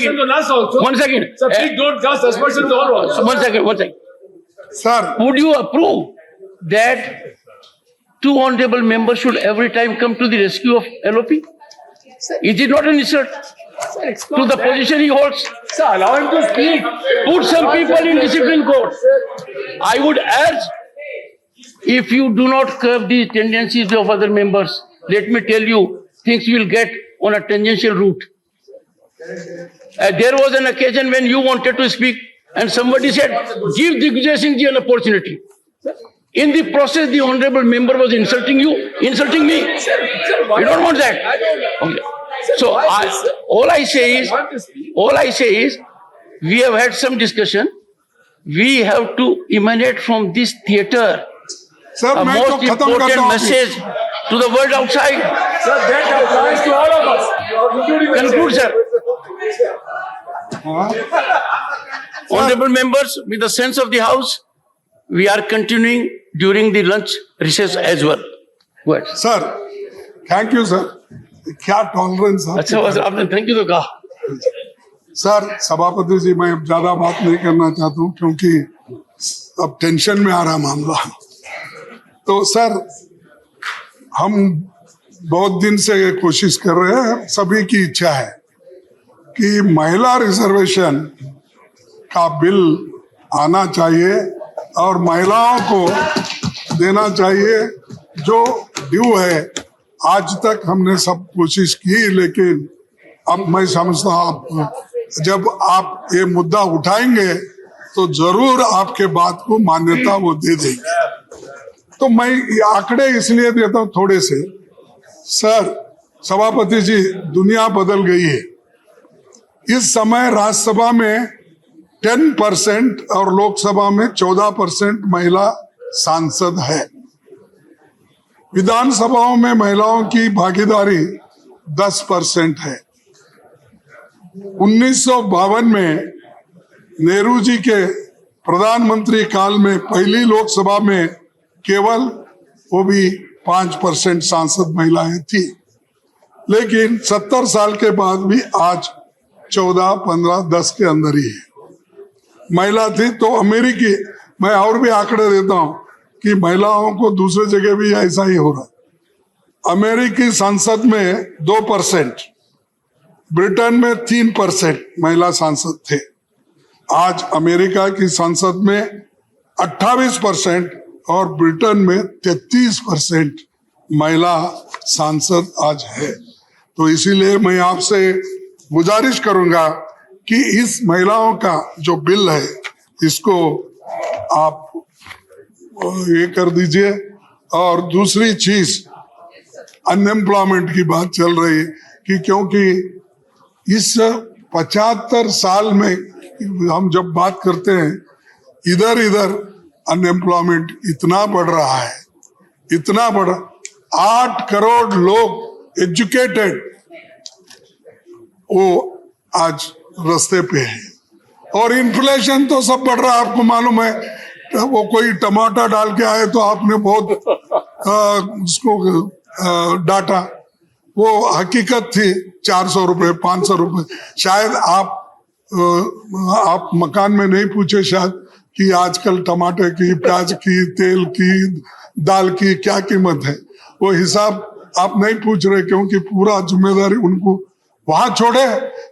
second. Sir, please don't cast aspersion to all of us. One second. Sir Would you approve that two honorable members should every time come to the rescue of LOP? Is it not an insult to the position he holds? Sir, allow him to speak. Put some people in discipline court. I would urge, if you do not curb the tendencies of other members, let me tell you, things will get on a tangential route. There was an occasion when you wanted to speak and somebody said, give Digvijay Singh ji an opportunity. In the process, the honorable member was insulting you, insulting me. We don't want that. Okay. So all I say is, we have had some discussion. We have to emanate from this theater sir a मैं तो most खत्म करता important हूँ message to the world outside. Sir, that applies to all of us, including the Conclude, sir. हाँ? Honorable members, with the sense of the house, we are continuing during the lunch recess as well. Go ahead. Sir thank you sir क्या tolerance अच्छा बस आपने thank you तो कहा। Sir सभापति जी मैं अब ज्यादा बात नहीं करना चाहता हूँ क्योंकि अब टेंशन में आ रहा मामला। तो सर हम बहुत दिन से ये कोशिश कर रहे हैं, सभी की इच्छा है कि महिला रिजर्वेशन का बिल आना चाहिए और महिलाओं को देना चाहिए जो ड्यू है। आज तक हमने सब कोशिश की, लेकिन अब मैं समझता हूँ जब आप ये मुद्दा उठाएंगे तो जरूर आपके बात को मान्यता वो दे देंगे। तो मैं ये आंकड़े इसलिए देता हूँ थोड़े से। सर सभापति जी, दुनिया बदल गई है। इस समय राज्यसभा में 10% और लोकसभा में 14% महिला सांसद है। विधानसभाओं में महिलाओं की भागीदारी 10% है। 1952 में नेहरू जी के प्रधानमंत्री काल में पहली लोकसभा में केवल वो भी 5% सांसद महिलाएं थी, लेकिन 70 साल के बाद भी आज 14, 15, 10 के अंदर ही है महिला थी। तो अमेरिकी, मैं और भी आंकड़े देता हूं कि महिलाओं को दूसरे जगह भी ऐसा ही हो रहा है। अमेरिकी संसद में 2%, ब्रिटेन में 3% महिला सांसद थे। आज अमेरिका की संसद में 28% और ब्रिटेन में 33% महिला सांसद आज है। तो इसीलिए मैं आपसे गुजारिश करूंगा कि इस महिलाओं का जो बिल है इसको आप ये कर दीजिए। और दूसरी चीज, अनएम्प्लॉयमेंट की बात चल रही है कि क्योंकि इस 75 साल में हम जब बात करते हैं, इधर अनएम्प्लॉयमेंट इतना बढ़ रहा है, इतना बढ़, 8 करोड़ लोग एजुकेटेड वो आज रास्ते पे है। और इन्फ्लेशन तो सब बढ़ रहा है, आपको मालूम है। वो कोई टमाटर डाल के आए तो आपने बहुत उसको डांटा, वो हकीकत थी 400 रुपए 500 रुपए। शायद आप मकान में नहीं पूछे शायद कि आजकल टमाटर की, प्याज की, तेल की, दाल की क्या कीमत है। वो हिसाब आप नहीं पूछ रहे क्योंकि पूरा जिम्मेदारी उनको वहां छोड़े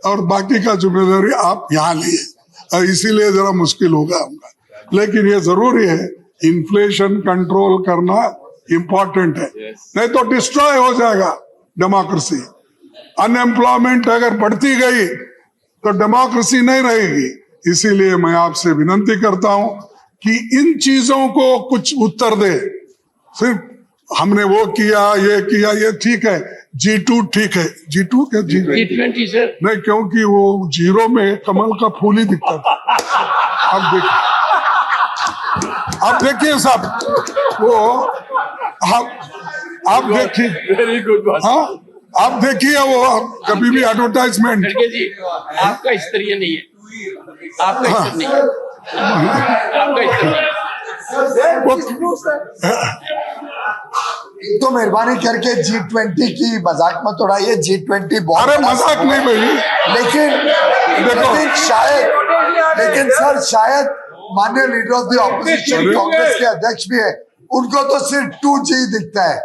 और बाकी का जिम्मेदारी आप यहाँ लिए, इसीलिए जरा मुश्किल होगा। लेकिन ये जरूरी है, इन्फ्लेशन कंट्रोल करना इम्पोर्टेंट है, नहीं तो डिस्ट्रॉय हो जाएगा। डेमोक्रेसी। अनएम्प्लॉयमेंट अगर बढ़ती गई तो डेमोक्रेसी नहीं रहेगी। इसीलिए मैं आपसे विनती करता हूं कि इन चीजों को कुछ उत्तर दे। सिर्फ हमने वो किया, ये ठीक है, G2 ठीक है, G2 क्या G20? G20 sir. नहीं, क्योंकि वो जीरो में कमल का फूल ही दिखता था। अब देखिए साहब, वो आप देखिए, Very good, boss. हाँ, आप देखिए वो कभी भी एडवर्टाइजमेंट। खड़गे जी, आपका स्तरीय नहीं है, आपका स्तर नहीं है, आपका स्तर नहीं है। एक तो मेहरबानी करके G20 की मजाक मत उड़ाइए। G20 बहुत अरे बड़ा मजाक समूह नहीं है। भाई, लेकिन लेकिन सर शायद माननीय लीडर ऑफ द ऑपोजिशन अरे। कांग्रेस के अध्यक्ष भी है, उनको तो सिर्फ 2G दिखता है,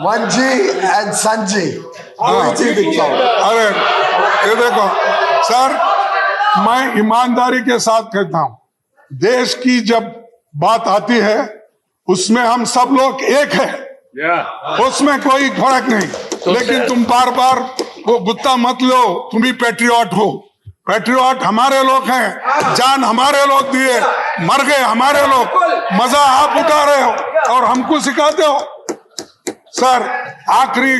1G एंड संजी, 2G दिखता है। अरे ये देखो सर, मैं ईमानदारी के साथ कहता हूं, देश की जब बात आती है उसमें हम सब लोग एक है, उसमें कोई फर्क नहीं। लेकिन तुम बार बार वो गुत्ता मत लो, तुम भी पैट्रियट हो। पैट्रियट हमारे लोग हैं, जान हमारे लोग दिए, मर गए हमारे लोग, मजा आप उठा रहे हो और हमको सिखाते हो। सर आखिरी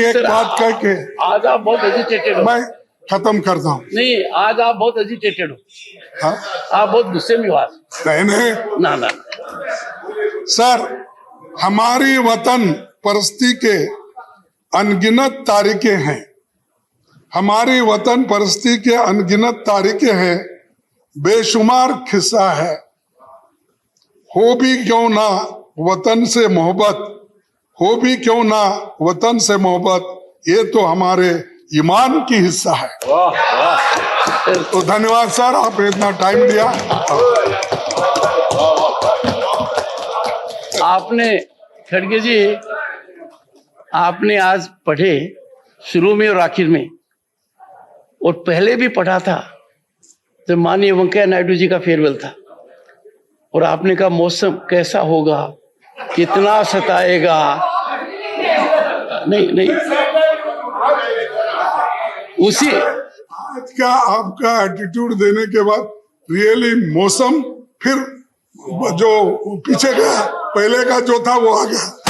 एक सर, बात कह के आज आप बहुत एजिटेटेड हो। मैं खत्म करता हूँ। नहीं, आज आप बहुत एजिटेटेड हो, हाँ? आप बहुत गुस्से में हो आज। नहीं ना ना, सर, हमारी वतन परस्ती के अनगिनत तारीखें हैं, हमारी वतन परस्ती के अनगिनत तारीखें हैं, बेशुमार किस्सा है। हो भी क्यों ना वतन से मोहब्बत, हो भी क्यों ना वतन से मोहब्बत, ये तो हमारे ईमान की हिस्सा है। तो धन्यवाद सर, आपने इतना टाइम दिया। आपने खड़गे जी, आपने आज पढ़े शुरू में और आखिर में, और पहले भी पढ़ा था जब माननीय वेंकैया नायडू जी का फेयरवेल था, और आपने कहा मौसम कैसा होगा, कितना सताएगा। नहीं, उसी आज का आपका एटीट्यूड देने के बाद रियली मौसम फिर जो पीछे का पहले का जो था वो आ गया।